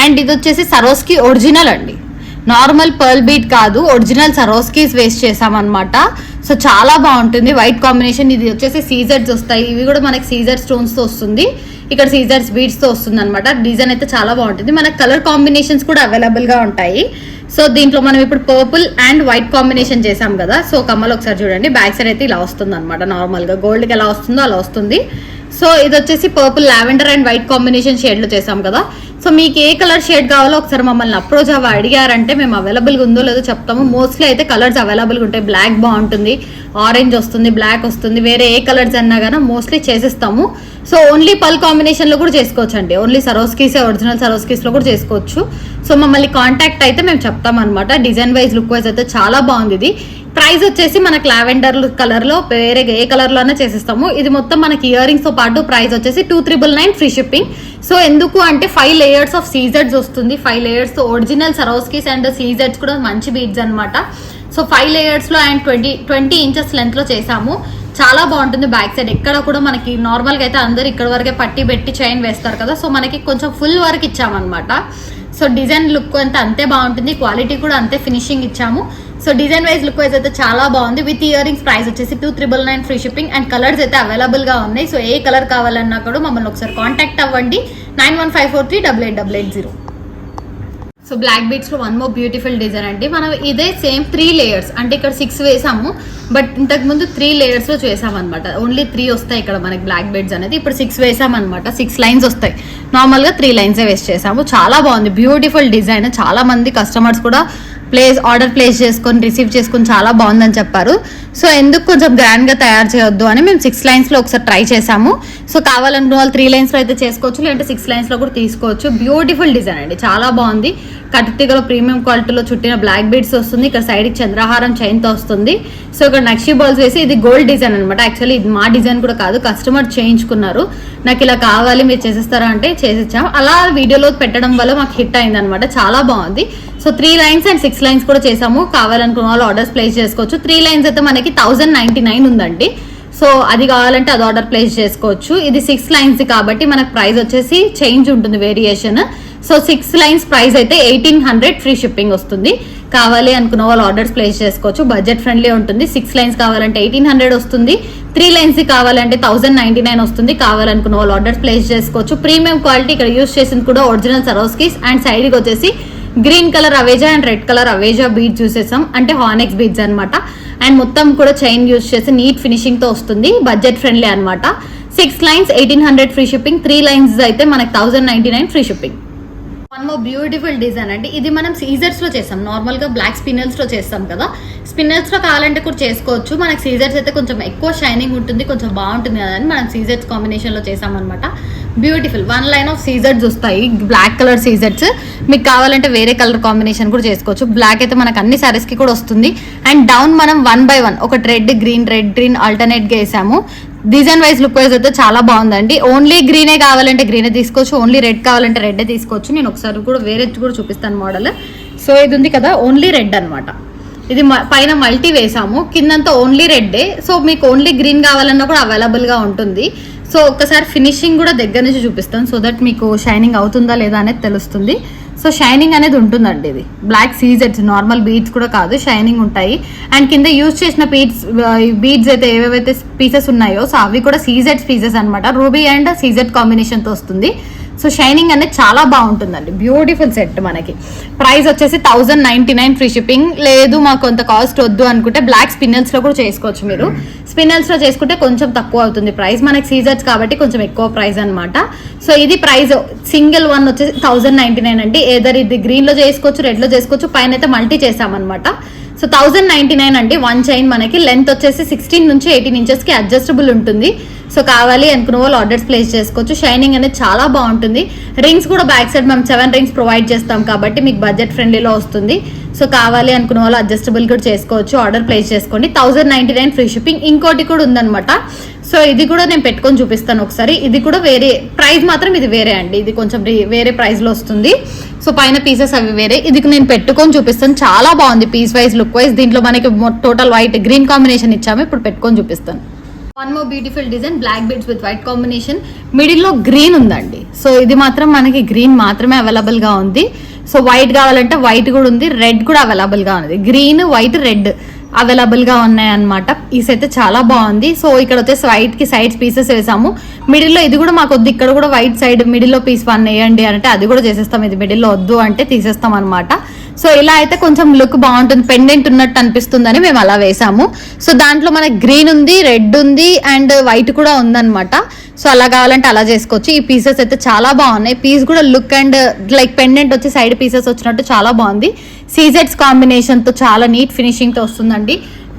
అండ్ ఇది వచ్చేసి సరోస్కి ఒరిజినల్ అండి, నార్మల్ పర్ల్ బీట్ కాదు, ఒరిజినల్ సరోస్కీస్ వేస్ట్ చేసామన్నమాట. సో చాలా బాగుంటుంది వైట్ కాంబినేషన్. ఇది వచ్చేసి సీజర్స్ వస్తాయి. ఇవి కూడా మనకి సీజర్ స్టోన్స్ తో వస్తుంది. ఇక్కడ సీజర్స్ బీడ్స్ తో వస్తుంది అనమాట. డిజైన్ అయితే చాలా బాగుంటుంది. మనకు కలర్ కాంబినేషన్స్ కూడా అవైలబుల్ గా ఉంటాయి. సో దీంట్లో మనం ఇప్పుడు పర్పుల్ అండ్ వైట్ కాంబినేషన్ చేసాం కదా. సో కమ్మలు ఒకసారి చూడండి, బ్యాక్ సైడ్ అయితే ఇలా వస్తుంది అనమాట. నార్మల్ గా గోల్డ్ కి ఎలా వస్తుందో అలా వస్తుంది. సో ఇది వచ్చేసి purple lavender and white combination shade లో చేసాం కదా. సో మీకు ఏ కలర్ షేడ్ కావాలో ఒకసారి మమ్మల్ని అప్రోచ్ అడిగారంటే మేము అవైలబుల్ గా ఉందో లేదో చెప్తాము. మోస్ట్లీ అయితే కలర్స్ అవైలబుల్ గా ఉంటాయి. బ్లాక్ బాగుంటుంది, ఆరెంజ్ వస్తుంది, బ్లాక్ వస్తుంది, వేరే ఏ కలర్స్ అన్నా కానీ మోస్ట్లీ చేసిస్తాము. సో ఓన్లీ పల్ కాంబినేషన్ లో కూడా చేసుకోవచ్చు అండి. ఓన్లీ సరోస్కీస్, ఒరిజినల్ సరోస్కీస్ లో కూడా చేసుకోవచ్చు. సో మమ్మల్ని కాంటాక్ట్ అయితే మేము చెప్తాం అనమాట. డిజైన్ వైజ్, లుక్ వైజ్ అయితే చాలా బాగుంది. ఇది ప్రైస్ వచ్చేసి మనకి లావెండర్ కలర్ లో వేరే ఏ కలర్ లోనే చేసిస్తాము. ఇది మొత్తం మనకి ఇయర్ రింగ్స్ తో పాటు ప్రైస్ వచ్చేసి 2,999 ఫ్రీ షిప్పింగ్. సో ఎందుకు అంటే 5 లేయర్స్ ఆఫ్ సీజెడ్స్ వస్తుంది. 5 లేయర్స్ ఒరిజినల్ సరోస్కీస్ అండ్ సీజెడ్స్ కూడా మంచి బీడ్స్ అనమాట. సో 5 లేయర్స్ లో అండ్ 20 ఇంచెస్ లెంత్ లో చేసాము. చాలా బాగుంటుంది. బ్యాక్ సైడ్ ఎక్కడ కూడా మనకి నార్మల్ గా అయితే అందరు ఇక్కడ వరకే పట్టి పెట్టి చైన్ వేస్తారు కదా. సో మనకి కొంచెం ఫుల్ వర్క్ ఇచ్చామన్నమాట. సో డిజైన్ లుక్ అంతా అంతే బాగుంటుంది, క్వాలిటీ కూడా అంతే ఫినిషింగ్ ఇచ్చాము. So design wise, look wise అయితే చాలా బాగుంది. విత్ ఇయర్ రింగ్స్ ప్రైస్ వచ్చేసి 2,999 ఫ్రీ షిప్పింగ్ అండ్ కలర్స్ అయితే అవైలబుల్ గా ఉన్నాయి. సో ఏ కలర్ కావాలన్నా కూడా మమ్మల్ని ఒకసారి కాంటాక్ట్ అవ్వండి. 9154388880. సో బ్లాక్ బీడ్స్ లో వన్ మోర్ బ్యూటిఫుల్ డిజైన్ అండి. మనం ఇదే సేమ్ 3 లేయర్స్ అంటే ఇక్కడ 6 వేసాము, బట్ ఇంతకు ముందు 3 లేయర్స్ లో చేసామన్నమాట. ఓన్లీ 3 వస్తాయి ఇక్కడ మనకి బ్లాక్ బీడ్స్ అనేది. ఇప్పుడు 6 వేసామన్నమాట. 6 లైన్స్ వస్తాయి. నార్మల్ గా 3 లైన్స్ వేస్ట్ చేసాము. చాలా బాగుంది, బ్యూటిఫుల్ డిజైన్. చాలా మంది కస్టమర్స్ కూడా ఆర్డర్ ప్లేస్ చేసుకొని రిసీవ్ చేసుకొని చాలా బాగుందని చెప్పారు. సో ఎందుకు కొంచెం గ్రాండ్ గా తయారు చేయొద్దు అని మేము 6 లైన్స్ లో ఒకసారి ట్రై చేసాము. సో కావాలనుకున్న వాళ్ళు 3 లైన్స్ లో అయితే చేసుకోవచ్చు, లేదంటే 6 లైన్స్ లో కూడా తీసుకోవచ్చు. బ్యూటిఫుల్ డిజైన్ అండి, చాలా బాగుంది. కట్టుతీగలో ప్రీమియం క్వాలిటీలో చుట్టిన బ్లాక్ బీడ్స్ వస్తుంది. ఇక్కడ సైడ్ చంద్రహారం చైన్ తో వస్తుంది. సో ఇక్కడ నక్షి బాల్స్ వేసి ఇది గోల్డ్ డిజైన్ అనమాట. యాక్చువల్లీ ఇది మా డిజైన్ కూడా కాదు, కస్టమర్ చేయించుకున్నారు. నాకు ఇలా కావాలి మీరు చేసేస్తారా అంటే చేసిచ్చాము. అలా వీడియోలో పెట్టడం వల్ల మాకు హిట్ అయింది అనమాట. చాలా బాగుంది. సో 3 లైన్స్ అండ్ 6 లైన్స్ కూడా చేసాము. కావాలనుకున్న వాళ్ళు ఆర్డర్స్ ప్లేస్ చేసుకోవచ్చు. 3 లైన్స్ అయితే మనకి 1,099 ఉందండి. సో అది కావాలంటే అది ఆర్డర్ ప్లేస్ చేసుకోవచ్చు. ఇది 6 లైన్స్ కాబట్టి మనకు ప్రైస్ వచ్చేసి చేంజ్ ఉంటుంది, వేరియేషన్. సో 6 లైన్స్ ప్రైస్ అయితే 1,800 ఫ్రీ షిప్పింగ్ వస్తుంది. కావాలి అనుకున్న వాళ్ళు ఆర్డర్స్ ప్లేస్ చేసుకోవచ్చు. బడ్జెట్ ఫ్రెండ్లీ ఉంటుంది. 6 లైన్స్ కావాలంటే 1,800 వస్తుంది. 3 లైన్స్ కావాలంటే 1,099 వస్తుంది. కావాలనుకున్న వాళ్ళు ఆర్డర్స్ ప్లేస్ చేసుకోవచ్చు. ప్రీమియం క్వాలిటీ ఇక్కడ యూస్ చేసింది కూడా ఒరిజినల్ సరోస్కీస్ అండ్ సైడ్ కి వచ్చేసి గ్రీన్ కలర్ అవేజా అండ్ రెడ్ కలర్ అవేజా బీడ్స్ చూసేసాం, అంటే హానెక్స్ బీడ్స్ అనమాట. అండ్ మొత్తం కూడా చైన్ యూజ్ చేసి నీట్ ఫినిషింగ్ తో వస్తుంది. బడ్జెట్ ఫ్రెండ్లీ అనమాట. 6 లైన్స్ 1,800 ఫ్రీ షిప్పింగ్. 3 లైన్స్ అయితే మనకి 1,099 free shipping. One more beautiful design అండి. ఇది మనం సీజర్స్ లో చేస్తాం. నార్మల్ గా బ్లాక్ స్పిన్నల్స్ లో చేస్తాం కదా. స్పిన్నల్స్ లో కావాలంటే కూడా చేసుకోవచ్చు. మనకి సీజర్స్ అయితే కొంచెం ఎక్కువ షైనింగ్ ఉంటుంది, కొంచెం బాగుంటుంది కదా అని మనం సీజర్స్ కాంబినేషన్ లో చేసాం అనమాట. బ్యూటిఫుల్ 1 లైన్ ఆఫ్ సీజర్స్ వస్తాయి, బ్లాక్ కలర్ సీజర్స్. మీకు కావాలంటే వేరే కలర్ కాంబినేషన్ కూడా చేసుకోవచ్చు. బ్లాక్ అయితే మనకు అన్ని సారీస్ కి కూడా వస్తుంది. అండ్ డౌన్ మనం 1 by 1 ఒక రెడ్ గ్రీన్ ఆల్టర్నేట్ గా వేసాము. డిజైన్ వైజ్, లుక్ వైజ్ అయితే చాలా బాగుందండి. ఓన్లీ గ్రీనే కావాలంటే గ్రీనే తీసుకోవచ్చు, ఓన్లీ రెడ్ కావాలంటే రెడ్ తీసుకోవచ్చు. నేను ఒకసారి కూడా వేరే కూడా చూపిస్తాను మోడల్. సో ఇది ఉంది కదా, ఓన్లీ రెడ్ అనమాట. ఇది పైన మల్టీ వేసాము, కిందంతా ఓన్లీ రెడ్డే. సో మీకు ఓన్లీ గ్రీన్ కావాలన్నా కూడా అవైలబుల్ గా ఉంటుంది. సో ఒక్కసారి ఫినిషింగ్ కూడా దగ్గర నుంచి చూపిస్తాను, సో దట్ మీకు షైనింగ్ అవుతుందా లేదా అనేది తెలుస్తుంది. సో షైనింగ్ అనేది ఉంటుందండి. ఇది బ్లాక్ సీజెడ్స్, నార్మల్ బీడ్స్ కూడా కాదు, షైనింగ్ ఉంటాయి. అండ్ కింద యూజ్ చేసిన బీడ్స్ అయితే ఏవేవైతే పీసెస్ ఉన్నాయో సో అవి కూడా సీజెడ్స్ పీసెస్ అనమాట. రూబీ అండ్ సీజెడ్ కాంబినేషన్ తో వస్తుంది. సో షైనింగ్ అనేది చాలా బాగుంటుందండి. Beautiful set. మనకి ప్రైస్ వచ్చేసి 1,099 ఫ్రీ షిప్పింగ్. లేదు మాకు కొంత కాస్ట్ వద్దు అనుకుంటే బ్లాక్ స్పిన్నల్స్ లో కూడా చేసుకోవచ్చు. మీరు స్పిన్నల్స్ లో చేసుకుంటే కొంచెం తక్కువ అవుతుంది ప్రైస్. మనకి సీజర్స్ కాబట్టి కొంచెం ఎక్కువ ప్రైస్ అనమాట. సో ఇది ప్రైస్ సింగిల్ వన్ వచ్చేసి 1,099 అండి. ఏదర్ ఇది గ్రీన్ లో చేసుకోవచ్చు, రెడ్ లో చేసుకోవచ్చు. పైన అయితే మల్టీ చేసామన్నమాట. సో 1,099 అండి. 1 చైన్ మనకి లెంత్ వచ్చేసి 16 నుంచి 18 ఇంచెస్ కి అడ్జస్టబుల్ ఉంటుంది. సో కావాలి అనుకున్న వాళ్ళు ఆర్డర్స్ ప్లేస్ చేసుకోవచ్చు. షైనింగ్ అనేది చాలా బాగుంటుంది. రింగ్స్ కూడా బ్యాక్ సైడ్ మేము 7 రింగ్స్ ప్రొవైడ్ చేస్తాం కాబట్టి మీకు బడ్జెట్ ఫ్రెండ్లీలో వస్తుంది. సో కావాలి అనుకున్న వాళ్ళు అడ్జస్టబుల్ కూడా చేసుకోవచ్చు. ఆర్డర్ ప్లేస్ చేసుకోండి. 1,099 ఫ్రీ షిప్పింగ్. ఇంకోటి కూడా ఉందన్నమాట. సో ఇది కూడా నేను పెట్టుకొని చూపిస్తాను ఒకసారి. ఇది కూడా వేరే ప్రైస్, మాత్రం ఇది వేరే అండి. ఇది కొంచెం వేరే ప్రైస్ లో వస్తుంది. సో పైన పీసెస్ అవి వేరే. ఇది నేను పెట్టుకొని చూపిస్తాను. చాలా బాగుంది పీస్ వైజ్, లుక్ వైజ్. దీంట్లో మనకి టోటల్ వైట్ గ్రీన్ కాంబినేషన్ ఇచ్చాము. ఇప్పుడు పెట్టుకొని చూపిస్తాను. One more beautiful design, black beads with white combination. Middle లో గ్రీన్ ఉందండి. సో ఇది మాత్రం మనకి గ్రీన్ మాత్రమే అవైలబుల్ గా ఉంది. సో వైట్ కావాలంటే వైట్ కూడా ఉంది, రెడ్ కూడా అవైలబుల్ గా ఉంది. గ్రీన్, వైట్, రెడ్ అవైలబుల్గా ఉన్నాయన్నమాట. పీస్ అయితే చాలా బాగుంది. సో ఇక్కడ వచ్చేసి వైట్కి సైడ్స్ పీసెస్ వేసాము. మిడిల్లో ఇది కూడా మాకు వద్దు, ఇక్కడ కూడా వైట్ సైడ్ మిడిల్లో పీస్ 1 వేయండి అంటే అది కూడా చేసేస్తాం. ఇది మిడిల్లో వద్దు అంటే తీసేస్తాం అనమాట. సో ఇలా అయితే కొంచెం లుక్ బాగుంటుంది, పెండెంట్ ఉన్నట్టు అనిపిస్తుందని మేము అలా వేసాము. సో దాంట్లో మనకి గ్రీన్ ఉంది, రెడ్ ఉంది అండ్ వైట్ కూడా ఉందన్నమాట. సో అలా కావాలంటే అలా చేసుకోవచ్చు. ఈ పీసెస్ అయితే చాలా బాగున్నాయి. పీస్ కూడా లుక్ అండ్ లైక్ పెండెంట్ వచ్చి సైడ్ పీసెస్ వచ్చినట్టు చాలా బాగుంది. సీజెడ్స్ కాంబినేషన్తో చాలా నీట్ ఫినిషింగ్తో వస్తుందండి.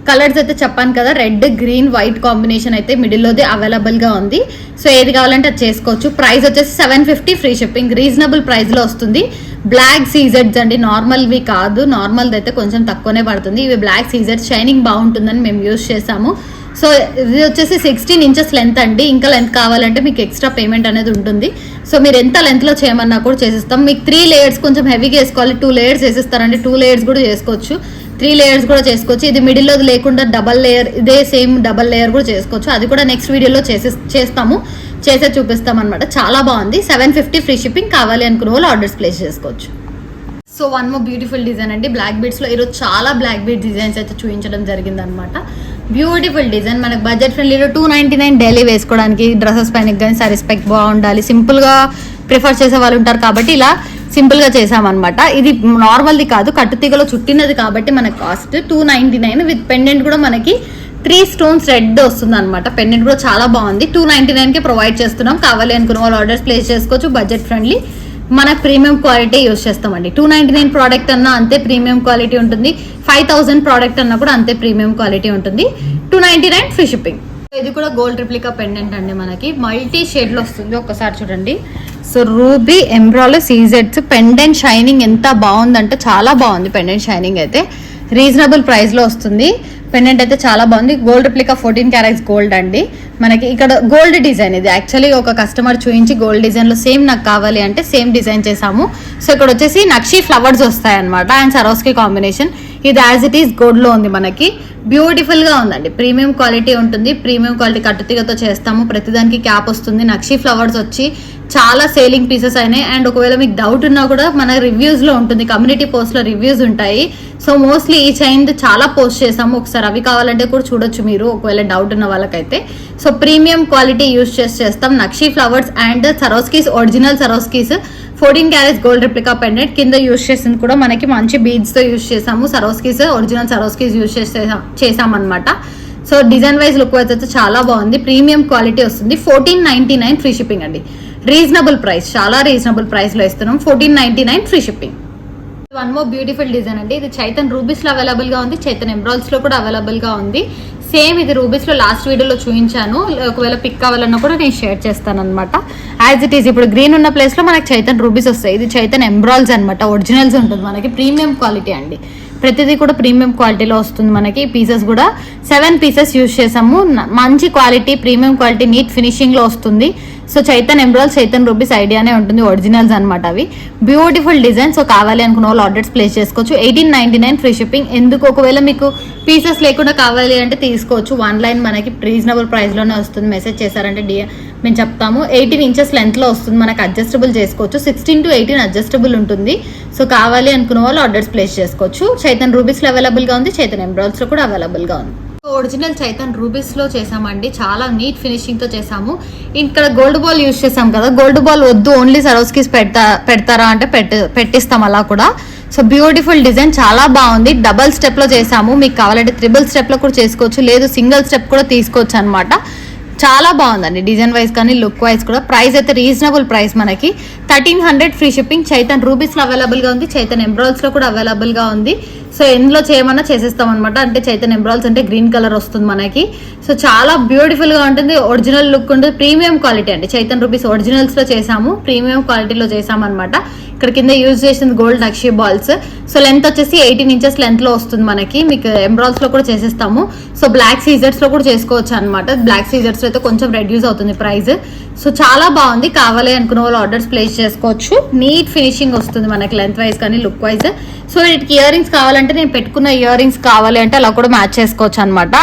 కలర్స్ అయితే చెప్పాను కదా, రెడ్ గ్రీన్ వైట్ కాంబినేషన్ అయితే మిడిల్లోది అవైలబుల్గా ఉంది. సో ఏది కావాలంటే అది చేసుకోవచ్చు. ప్రైస్ వచ్చేసి 750 ఫ్రీ షిప్పింగ్, రీజనబుల్ ప్రైస్లో వస్తుంది. బ్లాక్ సీజెడ్స్ అండి, నార్మల్వి కాదు. నార్మల్ది అయితే కొంచెం తక్కువనే పడుతుంది. ఇవి బ్లాక్ సీజెడ్స్, షైనింగ్ బాగుంటుందని మేము యూజ్ చేసాము. సో ఇది వచ్చేసి 16 ఇంచెస్ లెంత్ అండి. ఇంకా లెంత్ కావాలంటే మీకు ఎక్స్ట్రా పేమెంట్ అనేది ఉంటుంది. సో మీరు ఎంత లెంత్లో చేయమన్నా కూడా చేసిస్తాం. మీకు 3 లేయర్స్ కొంచెం హెవీగా వేసుకోవాలి, 2 లేయర్స్ వేసిస్తారండి. 2 లేయర్స్ కూడా చేసుకోవచ్చు, 3 లేయర్స్ కూడా చేసుకోవచ్చు. ఇది మిడిల్లో లేకుండా డబల్ లేయర్, ఇదే సేమ్ డబల్ లేయర్ కూడా చేసుకోవచ్చు. అది కూడా నెక్స్ట్ వీడియోలో చేసే చూపిస్తాం అనమాట. చాలా బాగుంది. 750 ఫ్రీ షిప్పింగ్. కావాలి అనుకున్న వాళ్ళు ఆర్డర్స్ ప్లేస్ చేసుకోవచ్చు. So one more beautiful design అండి. బ్లాక్ బీడ్స్లో ఈరోజు చాలా బ్లాక్ బీడ్ డిజైన్స్ అయితే చూపించడం జరిగింది అనమాట. బ్యూటిఫుల్ డిజైన్, మనకు బడ్జెట్ ఫ్రెండ్లీలో 299 డైలీ వేసుకోవడానికి, డ్రెస్సెస్ పైన కానీ సారీస్ పైకి బాగుండాలి, సింపుల్గా ప్రిఫర్ చేసే వాళ్ళు ఉంటారు కాబట్టి ఇలా సింపుల్గా చేసామన్నమాట. ఇది నార్మల్ది కాదు, కట్టుతీగలో చుట్టినది కాబట్టి మనకు కాస్ట్ 299 విత్ పెండెంట్ కూడా మనకి 3 స్టోన్స్ రెడ్ వస్తుంది అనమాట. పెండెంట్ కూడా చాలా బాగుంది. 299కే ప్రొవైడ్ చేస్తున్నాం. కావాలి అనుకున్న వాళ్ళు ఆర్డర్స్ ప్లేస్ చేసుకోవచ్చు. బడ్జెట్ ఫ్రెండ్లీ, మన ప్రీమియం క్వాలిటీ యూజ్ చేస్తామండి. 299 ప్రోడక్ట్ అన్నా అంతే ప్రీమియం క్వాలిటీ ఉంటుంది. 5000 ప్రోడక్ట్ అన్నా కూడా అంతే ప్రీమియం క్వాలిటీ ఉంటుంది. 299 ఫ్రీ షిప్పింగ్. ఇది కూడా గోల్డ్ రిప్లికా పెండెంట్ అండి. మనకి మల్టీ షేడ్లో వస్తుంది. ఒక్కసారి చూడండి. సో రూబీ ఎంబ్రాయిడరీ సీజెడ్స్ పెండెంట్ షైనింగ్ ఎంత బాగుందంటే చాలా బాగుంది. పెండెంట్ షైనింగ్ అయితే రీజనబుల్ ప్రైస్లో వస్తుంది. పెండెంట్ అయితే చాలా బాగుంది. గోల్డ్ రిప్లికా 14 క్యారెట్స్ గోల్డ్ అండి. మనకి ఇక్కడ గోల్డ్ డిజైన్, ఇది యాక్చువల్లీ ఒక కస్టమర్ చూపించి గోల్డ్ డిజైన్లో సేమ్ నాకు కావాలి అంటే సేమ్ డిజైన్ చేసాము. సో ఇక్కడ వచ్చేసి నక్షి ఫ్లవర్స్ వస్తాయి అనమాట అండ్ సరోస్కి కాంబినేషన్. ఇది యాజ్ ఇట్ ఈస్ గోల్డ్లో ఉంది. మనకి బ్యూటిఫుల్గా ఉందండి. ప్రీమియం క్వాలిటీ ఉంటుంది. ప్రీమియం క్వాలిటీ కట్టుతీగతో చేస్తాము. ప్రతిదానికి క్యాప్ వస్తుంది. నక్షి ఫ్లవర్స్ వచ్చి చాలా సేలింగ్ పీసెస్ అయినాయి. అండ్ ఒకవేళ మీకు డౌట్ ఉన్నా కూడా మన రివ్యూస్లో ఉంటుంది, కమ్యూనిటీ పోస్ట్లో రివ్యూస్ ఉంటాయి. సో మోస్ట్లీ ఈ చైన్ చాలా పోస్ట్ చేసాము. ఒకసారి అవి కావాలంటే కూడా చూడొచ్చు మీరు, ఒకవేళ డౌట్ ఉన్న వాళ్ళకైతే. సో ప్రీమియం క్వాలిటీ యూజ్ చేస్తాం. నక్షి flowers and Swarovskis, original Swarovskis 14 carats gold replica pendant. కింద యూజ్ చేసింది కూడా మనకి మంచి బీడ్స్తో యూజ్ చేసాము. సరోస్కీస్, ఒరిజినల్ సరోస్కీస్ యూజ్ చేసామన్నమాట. సో డిజైన్ వైజ్ లుక్ అయితే చాలా బాగుంది. ప్రీమియం క్వాలిటీ వస్తుంది. 1499 ఫ్రీ షిప్పింగ్ అండి. రీజనబుల్ ప్రైస్, చాలా రీజనబుల్ ప్రైస్లో ఇస్తున్నాం. 1499 free shipping. One more beautiful design అండి. ఇది చైతన్ రూబీస్లో అవైలబుల్గా ఉంది, చైతన్ ఎంబ్రాయిడ్స్లో కూడా అవైలబుల్గా ఉంది. సేమ్ ఇది రూబీస్లో లాస్ట్ వీడియోలో చూపించాను. ఒకవేళ పిక్ కావాలన్నా కూడా నేను షేర్ చేస్తాను అనమాట. యాజ్ ఇట్ ఈస్ ఇప్పుడు గ్రీన్ ఉన్న ప్లేస్లో మనకి చైతన్ రూబీస్ వస్తాయి. ఇది చైతన్ ఎంబ్రాయిడ్స్ అనమాట, ఒరిజినల్స్ ఉంటుంది మనకి. ప్రీమియం క్వాలిటీ అండి. ప్రతిదీ కూడా ప్రీమియం క్వాలిటీలో వస్తుంది మనకి. పీసెస్ కూడా 7 పీసెస్ యూజ్ చేసాము. మంచి క్వాలిటీ, ప్రీమియం క్వాలిటీ, నీట్ ఫినిషింగ్లో వస్తుంది. సో చైతన్ ఎంబ్రాయిడ్స్, చైతన్ రూబీస్ ఐడియానే ఉంటుంది, ఒరిజినల్స్ అనమాట అవి. Beautiful design. సో కావాలి అనుకున్న వాళ్ళు ఆర్డర్స్ ప్లేస్ చేసుకోవచ్చు. 1899 ఫ్రీ షిప్పింగ్. ఎందుకు ఒకవేళ మీకు పీసెస్ లేకుండా కావాలి అంటే తీసుకోవచ్చు. 1 లైన్ మనకి రీజనబుల్ ప్రైస్లోనే వస్తుంది. మెసేజ్ చేశారంటే మేము చెప్తాము. 18 ఇంచెస్ లెంత్లో వస్తుంది మనకి. అడ్జస్టబుల్ చేసుకోవచ్చు. 16 to 18 అడ్జస్టబుల్ ఉంటుంది. సో కావాలి అనుకున్న వాళ్ళు ఆర్డర్స్ ప్లేస్ చేసుకోవచ్చు. చైతన్ రూబీస్లో అవైలబుల్గా ఉంది, చైతన్ ఎంబ్రాయిడ్స్లో కూడా అవైలబుల్గా ఉంది. ఒరిజినల్ చైతన్ రూబీస్లో చేసామండి. చాలా నీట్ ఫినిషింగ్తో చేసాము. ఇక్కడ గోల్డ్ బాల్ యూజ్ చేసాం కదా, గోల్డ్ బాల్ వద్దు ఓన్లీ సరోస్కీస్ పెడతారా అంటే పెట్టిస్తాం అలా కూడా. సో బ్యూటిఫుల్ డిజైన్, చాలా బాగుంది. డబల్ స్టెప్లో చేసాము. మీకు కావాలంటే 3 స్టెప్లో కూడా చేసుకోవచ్చు, లేదు సింగిల్ స్టెప్ కూడా తీసుకోవచ్చు అనమాట. చాలా బాగుందండి డిజైన్ వైజ్ కానీ లుక్ వైజ్ కూడా. ప్రైస్ అయితే రీజనబుల్ ప్రైస్ మనకి. 1300 ఫ్రీ షిప్పింగ్. చైతన్ రూబీస్లో అవైలబుల్గా ఉంది, చైతన్ ఎంబ్రాయిడ్స్లో కూడా అవైలబుల్గా ఉంది. సో ఎందులో చేయమన్నా చేసేస్తాం అనమాట. అంటే చైతన్ ఎంబ్రాయిడ్స్ అంటే గ్రీన్ కలర్ వస్తుంది మనకి. సో చాలా బ్యూటిఫుల్గా ఉంటుంది. ఒరిజినల్ లుక్ ఉంటుంది. ప్రీమియం క్వాలిటీ అండి. చైతన్ రూబీస్ ఒరిజినల్స్లో చేసాము, ప్రీమియం క్వాలిటీలో చేసామన్నమాట. ఇక్కడ కింద యూజ్ చేసింది గోల్డ్ నక్షి బాల్స్. సో లెంత్ వచ్చేసి 18 ఇంచెస్ లెంత్లో వస్తుంది మనకి. మీకు ఎంబ్రాయిడ్స్లో కూడా చేసేస్తాము. సో బ్లాక్ సీజర్స్లో కూడా చేసుకోవచ్చు అనమాట. బ్లాక్ సీజర్స్లో అయితే కొంచెం రెడ్యూస్ అవుతుంది ప్రైస్. సో చాలా బాగుంది. కావాలి అనుకున్న వాళ్ళు ఆర్డర్స్ ప్లేస్ చేసుకోవచ్చు. నీట్ ఫినిషింగ్ వస్తుంది మనకి లెంత్ వైజ్ కానీ లుక్ వైజ్. సో వీటికి ఇయర్ రింగ్స్ కావాలంటే నేను పెట్టుకున్న ఇయర్ రింగ్స్ కావాలి అంటే అలా కూడా మ్యాచ్ చేసుకోవచ్చు అనమాట.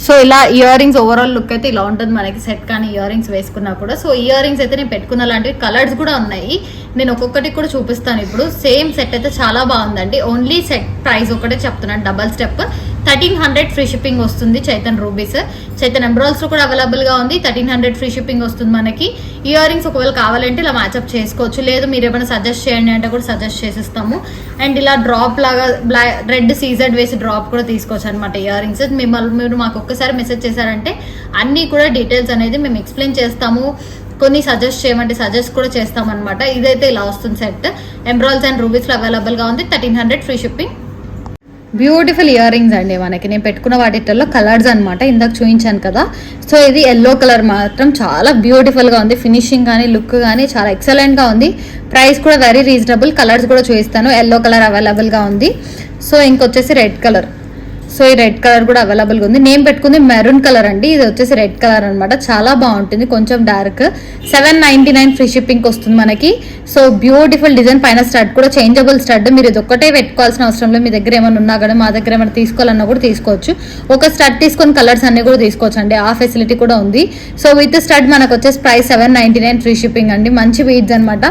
సో ఇలా ఇయర్ రింగ్స్ ఓవరాల్ లుక్ అయితే ఇలా ఉంటుంది మనకి. సెట్ కానీ ఇయర్ రింగ్స్ వేసుకున్నా కూడా. సో ఇయర్ రింగ్స్ అయితే నేను పెట్టుకున్న లాంటివి కలర్స్ కూడా ఉన్నాయి. నేను ఒక్కొక్కటి కూడా చూపిస్తాను ఇప్పుడు. సేమ్ సెట్ అయితే చాలా బాగుందండి. ఓన్లీ సెట్ ప్రైస్ ఒకటే చెప్తున్నాను. డబల్ స్టెప్ 1300 ఫ్రీ షిప్పింగ్ వస్తుంది. చైతన్ రూబీస్, చైతన్ ఎంబ్రాయిల్స్ కూడా అవైలబుల్ గా ఉంది. 1300 ఫ్రీ షిప్పింగ్ వస్తుంది మనకి. ఇయర్ రింగ్స్ ఒకవేళ కావాలంటే ఇలా మ్యాచ్అప్ చేసుకోవచ్చు, లేదు మీరు ఏమైనా సజెస్ట్ చేయండి అంటే కూడా సజెస్ట్ చేసిస్తాము. అండ్ ఇలా డ్రాప్ లాగా రెడ్ సీజెడ్ వేసి డ్రాప్ కూడా తీసుకోవచ్చు అనమాట ఇయర్ రింగ్స్. మీరు మాకు ఒక్కసారి మెసేజ్ చేశారంటే అన్ని కూడా డీటెయిల్స్ అనేది మేము ఎక్స్ప్లెయిన్ చేస్తాము. కొన్ని సజెస్ట్ చేయమంటే సజెస్ట్ కూడా చేస్తాం అనమాట. ఇదైతే ఇలా వస్తుంది సెట్. ఎంబ్రాయిల్స్ అండ్ రూబీస్ లో అవైలబుల్ గా ఉంది. 1300 free shipping. Beautiful ear rings అండి మనకి. నేను పెట్టుకున్న వాటిల్లో కలర్స్ అనమాట, ఇందాక చూపించాను కదా. సో ఇది ఎల్లో కలర్ మాత్రం చాలా బ్యూటిఫుల్ గా ఉంది. ఫినిషింగ్ కానీ లుక్ కానీ చాలా ఎక్సలెంట్ గా ఉంది. ప్రైస్ కూడా వెరీ రీజనబుల్. కలర్స్ కూడా చూపిస్తాను. ఎల్లో కలర్ అవైలబుల్ గా ఉంది. సో ఇంకొచ్చేసి రెడ్ కలర్. సో ఈ రెడ్ కలర్ కూడా అవైలబుల్గా ఉంది. నేను పెట్టుకుంది మెరూన్ కలర్ అండి. ఇది వచ్చేసి రెడ్ కలర్ అనమాట. చాలా బాగుంటుంది, కొంచెం డార్క్. 799 ఫ్రీ షిప్పింగ్ వస్తుంది మనకి. సో బ్యూటిఫుల్ డిజైన్, పైన స్టడ్ కూడా చేంజబుల్ స్టడ్. మీరు ఇది ఒక్కటే పెట్టుకోవాల్సిన అవసరం లేదు. మీ దగ్గర ఏమైనా ఉన్నా కూడా, మా దగ్గర ఏమైనా తీసుకోవాలన్నా కూడా తీసుకోవచ్చు. ఒక స్టడ్ తీసుకొని కలర్స్ అన్ని కూడా తీసుకోవచ్చు అండి, ఆ ఫెసిలిటీ కూడా ఉంది. సో విత్ స్టడ్ మనకు వచ్చేసి ప్రైస్ 799 ఫ్రీ షిప్పింగ్ అండి. మంచి బీడ్స్ అనమాట.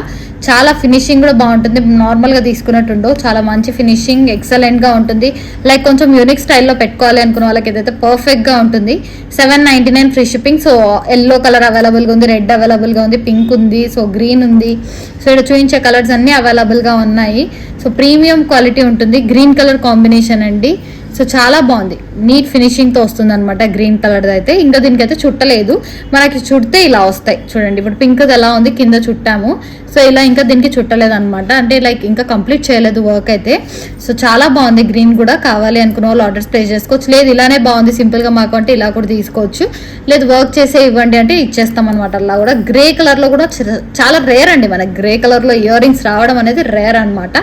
చాలా ఫినిషింగ్ కూడా బాగుంటుంది. నార్మల్గా తీసుకున్నట్టుండో చాలా మంచి ఫినిషింగ్, ఎక్సలెంట్గా ఉంటుంది. లైక్ కొంచెం యూనిక్ స్టైల్లో పెట్టుకోవాలి అనుకున్న వాళ్ళకి ఏదైతే పర్ఫెక్ట్గా ఉంటుంది. 799 free shipping. So yellow colour అవైలబుల్గా ఉంది, రెడ్ అవైలబుల్గా ఉంది, పింక్ ఉంది, సో గ్రీన్ ఉంది. సో ఇక్కడ చూపించే కలర్స్ అన్నీ అవైలబుల్గా ఉన్నాయి. సో ప్రీమియం క్వాలిటీ ఉంటుంది. గ్రీన్ కలర్ కాంబినేషన్ అండి. సో చాలా బాగుంది, నీట్ ఫినిషింగ్తో వస్తుంది అనమాట. గ్రీన్ కలర్ అయితే ఇంకా దీనికైతే చుట్టలేదు. మనకి చుడితే ఇలా వస్తాయి చూడండి. ఇప్పుడు పింక్ ఎలా ఉంది, కింద చుట్టాము. సో ఇలా ఇంకా దీనికి చుట్టలేదు అనమాట, అంటే లైక్ ఇంకా కంప్లీట్ చేయలేదు వర్క్ అయితే. సో చాలా బాగుంది. గ్రీన్ కూడా కావాలి అనుకున్న వాళ్ళు ఆర్డర్స్ ప్లేస్ చేసుకోవచ్చు. లేదు ఇలానే బాగుంది సింపుల్గా మాకు అంటే ఇలా కూడా తీసుకోవచ్చు. లేదు వర్క్ చేసే ఇవ్వండి అంటే ఇచ్చేస్తాం అనమాట. అలా కూడా గ్రే కలర్లో కూడా చాలా రేర్ అండి మనకి. గ్రే కలర్లో ఇయర్ రింగ్స్ రావడం అనేది రేర్ అనమాట.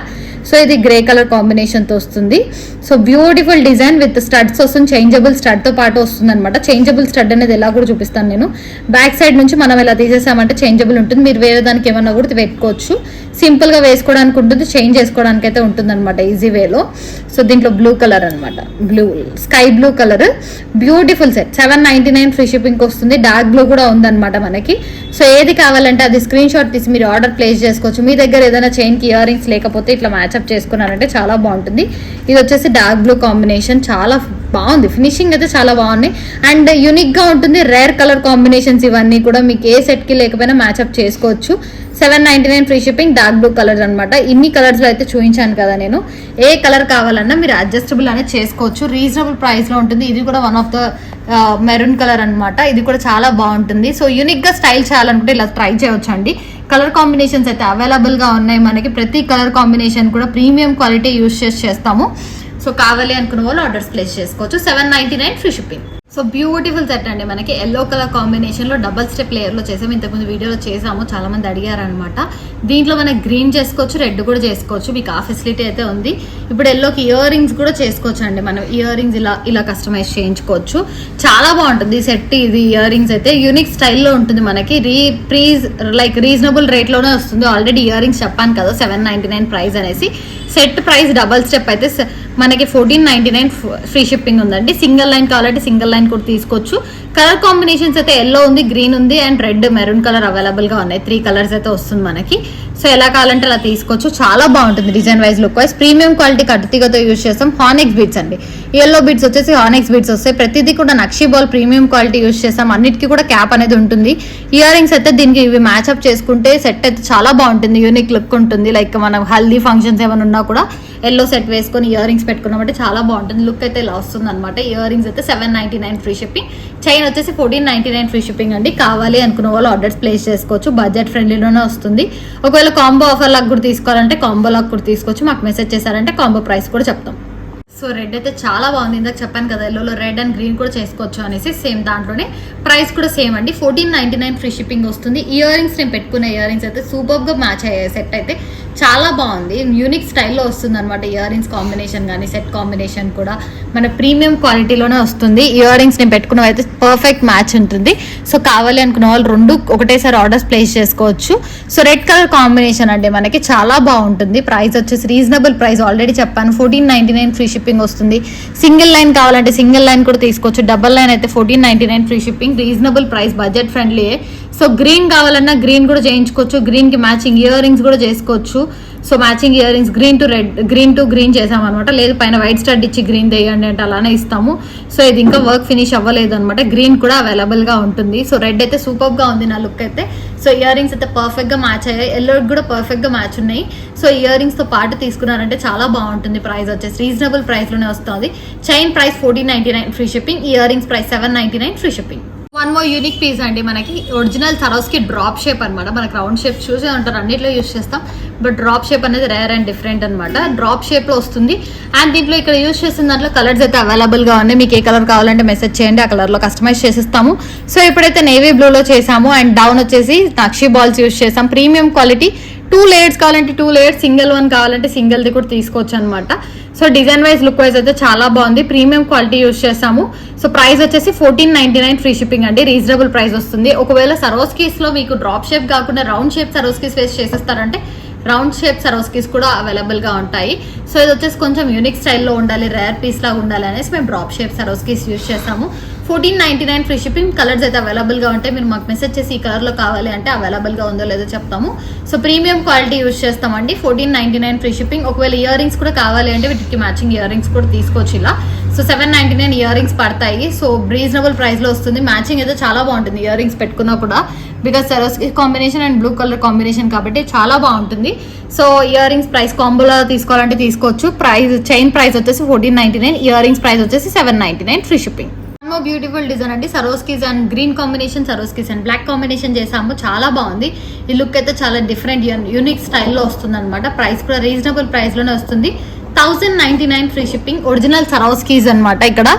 సో ఇది గ్రే కలర్ కాంబినేషన్తో వస్తుంది. So beautiful design with studs వస్తుంది. చేంజబుల్ స్టడ్తో పాటు వస్తుంది అనమాట. చేంజబుల్ స్టడ్ అనేది ఎలా కూడా చూపిస్తాను నేను. బ్యాక్ సైడ్ నుంచి మనం ఇలా తీసేసామంటే చేంజబుల్ ఉంటుంది. మీరు వేరే దానికి ఏమన్నా కూడా పెట్టుకోవచ్చు. సింపుల్గా వేసుకోవడానికి ఉంటుంది, చేంజ్ చేసుకోవడానికి అయితే ఉంటుంది అనమాట ఈజీ వేలో. సో దీంట్లో బ్లూ కలర్ అనమాట, blue sky blue colour. Beautiful set. 799 free shipping వస్తుంది. డార్క్ బ్లూ కూడా ఉందన్నమాట మనకి. సో ఏది కావాలంటే అది స్క్రీన్ షాట్ తీసి మీరు ఆర్డర్ ప్లేస్ చేసుకోవచ్చు. మీ దగ్గర ఏదైనా చైన్కి ఇయర్ రింగ్స్ లేకపోతే ఇట్లా మ్యాచ్అప్ చేసుకున్నారంటే చాలా బాగుంటుంది. ఇది వచ్చేసి డార్క్ బ్లూ కాంబినేషన్. చాలా బాగుంది, ఫినిషింగ్ అయితే చాలా బాగుంది అండ్ యూనిక్గా ఉంటుంది. రేర్ కలర్ కాంబినేషన్స్ ఇవన్నీ కూడా మీకు ఏ సెట్కి లేకపోయినా మ్యాచ్అప్ చేసుకోవచ్చు. 799 free shipping. Dark blue colour అనమాట. ఇన్ని కలర్స్లో అయితే చూపించాను కదా నేను. ఏ కలర్ కావాలన్నా మీరు అడ్జస్టబుల్ అనేది చేసుకోవచ్చు. రీజనబుల్ ప్రైస్లో ఉంటుంది. ఇది కూడా one of the maroon colour అనమాట. ఇది కూడా చాలా బాగుంటుంది. సో యూనిక్గా స్టైల్ చేయాలనుకుంటే ఇలా ట్రై చేయవచ్చు అండి. కలర్ కాంబినేషన్స్ అయితే అవైలబుల్గా ఉన్నాయి మనకి. ప్రతి కలర్ కాంబినేషన్ కూడా ప్రీమియం క్వాలిటీ యూజ్ చేస్తాము. సో కావాలి అనుకున్న వాళ్ళు ఆర్డర్స్ ప్లేస్ చేసుకోవచ్చు. 799 free shipping. So beautiful set అండి మనకి. ఎల్లో కలర్ కాంబినేషన్లో డబల్ స్టెప్ లేయర్లో చేసాము. ఇంతకుముందు వీడియోలో చేసాము, చాలా మంది అడిగారనమాట. దీంట్లో మనకి గ్రీన్ చేసుకోవచ్చు, రెడ్ కూడా చేసుకోవచ్చు. మీకు ఆ ఫెసిలిటీ అయితే ఉంది. ఇప్పుడు ఎల్లోకి ఇయర్ రింగ్స్ కూడా చేసుకోవచ్చు అండి. మనం ఇయర్ రింగ్స్ ఇలా కస్టమైజ్ చేయించుకోవచ్చు. చాలా బాగుంటుంది ఈ సెట్. ఇది ఇయర్ రింగ్స్ అయితే యూనిక్ స్టైల్లో ఉంటుంది మనకి. రీజనబుల్ రేట్లోనే వస్తుంది. ఆల్రెడీ ఇయర్ రింగ్స్ చెప్పాను కదా 799 ప్రైస్ అనేసి. సెట్ ప్రైస్ డబల్ స్టెప్ అయితే మనకి 1499 ఫ్రీ షిప్పింగ్ ఉందండి. సింగిల్ లైన్ కావాలంటే సింగిల్ లైన్ కూడా తీసుకోవచ్చు. కలర్ కాంబినేషన్స్ అయితే ఎల్లో ఉంది, గ్రీన్ ఉంది అండ్ రెడ్, మెరూన్ కలర్ అవైలబుల్గా ఉన్నాయి. 3 కలర్స్ అయితే వస్తుంది మనకి. సో ఎలా కావాలంటే అలా తీసుకోవచ్చు. చాలా బాగుంటుంది design wise, look wise. Premium quality కట్టుతీగతో యూజ్ చేస్తాం. హానెక్స్ బీడ్స్ అండి. ఎల్లో బీడ్స్ వచ్చేసి హానెక్స్ బీడ్స్ వస్తాయి. ప్రతిదీ కూడా నక్షీ బాల్ ప్రీమియం క్వాలిటీ యూజ్ చేస్తాం. అన్నిటికీ కూడా క్యాప్ అనేది ఉంటుంది. ఇయర్ రింగ్స్ అయితే దీనికి ఇవి మ్యాచ్అప్ చేసుకుంటే సెట్ అయితే చాలా బాగుంటుంది. యూనిక్ లుక్ ఉంటుంది. లైక్ మనం హల్దీ ఫంక్షన్స్ ఏమైనా ఉన్నా కూడా ఎల్లో సెట్ వేసుకొని ఇయర్ రింగ్స్ పెట్టుకున్నామంటే చాలా బాగుంటుంది. లుక్ అయితే ఇలా వస్తుంది అనమాట. ఇయర్ రింగ్స్ అయితే 799 ఫ్రీ షిప్పింగ్. చైన్ వచ్చేసి 1499 ఫ్రీ షిప్పింగ్ అండి. కావాలి అనుకున్న వాళ్ళు ఆర్డర్స్ ప్లేస్ చేసుకోవచ్చు. బడ్జెట్ ఫ్రెండ్లీలోనే వస్తుంది. ఒకవేళ కాంబో ఆఫర్ లాగా కూడా తీసుకోవాలంటే కాంబో లాగా కూడా తీసుకోవచ్చు. మాకు మెసేజ్ చేశారంటే కాంబో ప్రైస్ కూడా చెప్తాం. సో రెడ్ అయితే చాలా బాగుంది. ఇందాక చెప్పాను కదా ఎల్లోలో రెడ్ అండ్ గ్రీన్ కూడా చేసుకోవచ్చు అనేసి. సేమ్ దాంట్లోనే ప్రైస్ కూడా సేమ్ అండి. 1499 ఫ్రీ షిప్పింగ్ వస్తుంది. ఇయర్ రింగ్స్ నేను పెట్టుకున్న ఇయర్ రింగ్స్ అయితే సూపర్గా మ్యాచ్ అయ్యాయి. సెట్ అయితే చాలా బాగుంది. యూనిక్ స్టైల్లో వస్తుంది అనమాట. ఇయర్ రింగ్స్ కాంబినేషన్ కానీ సెట్ కాంబినేషన్ కూడా మన ప్రీమియం క్వాలిటీలోనే వస్తుంది. ఇయర్ రింగ్స్ నేను పెట్టుకున్నవి అయితే పర్ఫెక్ట్ మ్యాచ్ ఉంటుంది. సో కావాలి అనుకున్న వాళ్ళు రెండు ఒకటేసారి ఆర్డర్స్ ప్లేస్ చేసుకోవచ్చు. సో రెడ్ కలర్ కాంబినేషన్ అంటే మనకి చాలా బాగుంటుంది. ప్రైస్ వచ్చేసి రీజనబుల్ ప్రైస్ ఆల్రెడీ చెప్పాను. 1499 ఫ్రీ షిప్పింగ్ వస్తుంది. సింగిల్ లైన్ కావాలంటే సింగిల్ లైన్ కూడా తీసుకోవచ్చు. డబల్ లైన్ అయితే 1499 free shipping. Reasonable price, budget friendly. So green కావాలన్నా గ్రీన్ కూడా చేయించుకోవచ్చు. గ్రీన్ కి మ్యాచింగ్ ఇయర్ రింగ్స్ కూడా చేసుకోవచ్చు. So matching ear rings green to green చేసామన్నమాట. లేదు పైన వైట్ స్టడ్ ఇచ్చి గ్రీన్ వేయండి అంటే అలానే ఇస్తాము. సో ఇది ఇంకా వర్క్ ఫినిష్ అవ్వలేదు అనమాట. గ్రీన్ కూడా అవైలబుల్ గా ఉంటుంది. సో రెడ్ అయితే సూపర్ గా ఉంది నా లుక్ అయితే. సో ఇయర్ రింగ్స్ అయితే పర్ఫెక్ట్ గా మ్యాచ్ అయ్యాయి. ఎల్లో కూడా పర్ఫెక్ట్ గా మ్యాచ్ ఉన్నాయి. సో ఇయర్ రింగ్స్ తో పాటు తీసుకున్నారంటే చాలా బాగుంటుంది. ప్రైస్ వచ్చేసి రీజనబుల్ ప్రైస్ లోనే వస్తుంది. Chain price 1499 free shipping, earrings price 799 free shipping. One more unique piece అండి, మనకి ఒరిజినల్ సరోస్కి డ్రాప్ షేప్ అనమాట. మనకి రౌండ్ షేప్ చూసే ఉంటారు, అన్నిట్లో యూస్ చేస్తాం. బట్ డ్రాప్ షేప్ అనేది రేర్ అండ్ డిఫరెంట్ అనమాట. డ్రాప్ షేప్ లో వస్తుంది. అండ్ దీంట్లో ఇక్కడ యూస్ చేసిన దాంట్లో కలర్స్ అయితే అవైలబుల్ గా ఉన్నాయి. మీకు ఏ కలర్ కావాలంటే మెసేజ్ చేయండి, ఆ కలర్ లో కస్టమైజ్ చేసిస్తాము. సో ఇప్పుడైతే నేవీ బ్లూ లో చేసాము. అండ్ డౌన్ వచ్చేసి నక్షి బాల్స్ యూస్ చేసాం. Premium quality. 2 లేయర్స్ కావాలంటే 2 లేయర్స్, సింగిల్ వన్ కావాలంటే సింగిల్ ది కూడా తీసుకోవచ్చు అనమాట. So design wise look wise అయితే చాలా బాగుంది. ప్రీమియం క్వాలిటీ యూస్ చేస్తాము. సో ప్రైస్ వచ్చేసి 1499 ఫ్రీ షిప్పింగ్ అండి. రీజనబుల్ ప్రైస్ వస్తుంది. ఒకవేళ సరోస్కీస్ లో మీకు డ్రాప్ షేప్ కాకుండా రౌండ్ షేప్ సరోస్కీస్ వేస్ట్ చేసేస్తారంటే రౌండ్ షేప్ సరోస్కీస్ కూడా అవైలబుల్ గా ఉంటాయి. సో ఇది వచ్చేసి కొంచెం యూనిక్ స్టైల్లో ఉండాలి, రేర్ పీస్ లాగా ఉండాలి అనేసి మేము డ్రాప్ షేప్ సరోస్కీస్ యూస్ చేస్తాము. 1499 ఫ్రీ షిప్పింగ్. కలర్స్ అయితే అవైలబుల్ గా ఉంటాయి. మీరు మాకు మెసేజ్ చేసి ఈ కలర్ లో కావాలి అంటే అవైలబుల్ గా ఉందో లేదో చెప్తాము. సో ప్రీమియం క్వాలిటీ యూస్ చేస్తామండి. 1499 ఫ్రీ షిప్పింగ్. ఒకవేళ ఇయర్ రింగ్స్ కూడా కావాలి అంటే వీటికి మ్యాచింగ్ ఇయర్ రింగ్స్ కూడా తీసుకోవచ్చు ఇలా. సో 799 ఇయర్ రింగ్స్ పడతాయి. సో రీజనబుల్ ప్రైస్ లో వస్తుంది. మ్యాచింగ్ అయితే చాలా బాగుంటుంది ఇయర్ రింగ్స్ పెట్టుకున్నా కూడా, because సరోస్కి combination and blue colour combination కాబట్టి చాలా బాగుంటుంది. సో ఇయర్ రింగ్స్ ప్రైస్ కాంబోలో తీసుకోవాలంటే తీసుకోవచ్చు. ప్రైస్ చైన్ ప్రైస్ వచ్చేసి 1499, ఇయర్ రింగ్స్ ప్రైస్ వచ్చేసి 799 ఫ్రీ షిప్పింగ్. బ్యూటిఫుల్ డిజైన్ అండి. Swarovskis and green combination, Swarovskis and black combination చేసాము. చాలా బాగుంది. ఈ లుక్ అయితే చాలా డిఫరెంట్ యూనిక్ స్టైల్లో వస్తుంది అనమాట. ప్రైస్ కూడా రీజనబుల్ ప్రైస్ లోనే వస్తుంది. 1099 ఫ్రీ షిప్పింగ్. ఒరిజినల్ సరోస్కీస్ అనమాట. ఇక్కడ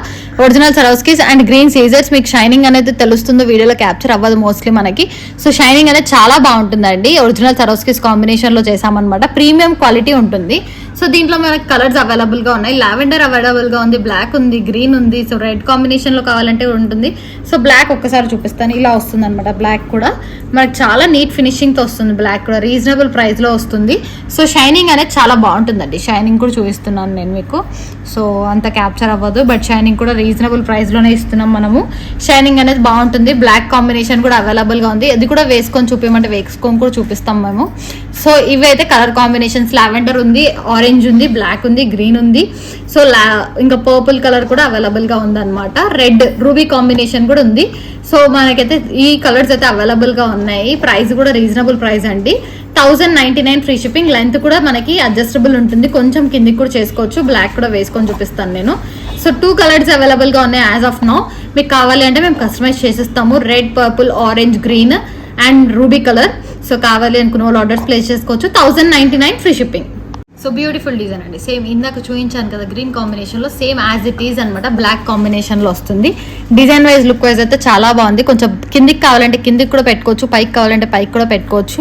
original Swarovskis and green scissors. మీకు షైనింగ్ అనేది తెలుస్తుందో, వీడియోలో క్యాప్చర్ అవ్వదు మోస్ట్లీ మనకి. సో షైనింగ్ అనేది చాలా బాగుంటుందండి. ఒరిజినల్ సరోస్కీస్ కాంబినేషన్ లో చేసామన్నమాట. ప్రీమియం క్వాలిటీ ఉంటుంది. సో దీంట్లో మనకి కలర్స్ అవైలబుల్ గా ఉన్నాయి. లావెండర్ అవైలబుల్ గా ఉంది, బ్లాక్ ఉంది, గ్రీన్ ఉంది. సో రెడ్ కాంబినేషన్ లో కావాలంటే ఉంటుంది. సో బ్లాక్ ఒక్కసారి చూపిస్తాను. ఇలా వస్తుంది అనమాట. బ్లాక్ కూడా మనకి చాలా నీట్ ఫినిషింగ్ తో వస్తుంది. బ్లాక్ కూడా రీజనబుల్ ప్రైస్ లో వస్తుంది. సో షైనింగ్ అనేది చాలా బాగుంటుందండి. షైనింగ్ కూడా చూపిస్తున్నాను నేను మీకు. సో అంత క్యాప్చర్ అవ్వదు, బట్ షైనింగ్ కూడా రీజనబుల్ ప్రైస్ లోనే ఇస్తున్నాం మనము. షైనింగ్ అనేది బాగుంటుంది. బ్లాక్ కాంబినేషన్ కూడా అవైలబుల్ గా ఉంది. అది కూడా వేసుకొని చూపించమంటే వేసుకొని కూడా చూపిస్తాం మేము. సో ఇవి అయితే కలర్ కాంబినేషన్స్. లావెండర్ ఉంది, ఆరెంజ్ ఉంది, బ్లాక్ ఉంది, గ్రీన్ ఉంది. సో ఇంకా పర్పుల్ కలర్ కూడా అవైలబుల్ గా ఉంది అనమాట. రెడ్ రూబీ కాంబినేషన్ కూడా ఉంది. సో మనకైతే ఈ కలర్స్ అయితే అవైలబుల్ గా ఉన్నాయి. ప్రైస్ కూడా రీజనబుల్ ప్రైస్ అండి. 1099 ఫ్రీ షిప్పింగ్. లెంత్ కూడా మనకి అడ్జస్టబుల్ ఉంటుంది. కొంచెం కిందికి కూడా చేసుకోవచ్చు. బ్లాక్ కూడా వేసుకొని చూపిస్తాను నేను. సో 2 కలర్స్ అవైలబుల్ గా ఉన్నాయి యాజ్ ఆఫ్ నౌ. మీకు కావాలి అంటే మేము కస్టమైజ్ చేసిస్తాము. Red, purple, orange, green and ruby colour. So కావాలి అనుకున్న వాళ్ళు ఆర్డర్స్ ప్లేస్ చేసుకోవచ్చు. 1099 free shipping. So beautiful design అండి. సేమ్ ఇందాక చూపించాను కదా గ్రీన్ కాంబినేషన్ లో, సేమ్ యాజ్ ఇట్ ఈజ్ అనమాట. బ్లాక్ కాంబినేషన్ లో వస్తుంది. డిజైన్ వైజ్ లుక్ వైజ్ అయితే చాలా బాగుంది. కొంచెం కిందికి కావాలంటే కిందికి కూడా పెట్టుకోవచ్చు, పైకి కావాలంటే పైకి కూడా పెట్టుకోవచ్చు.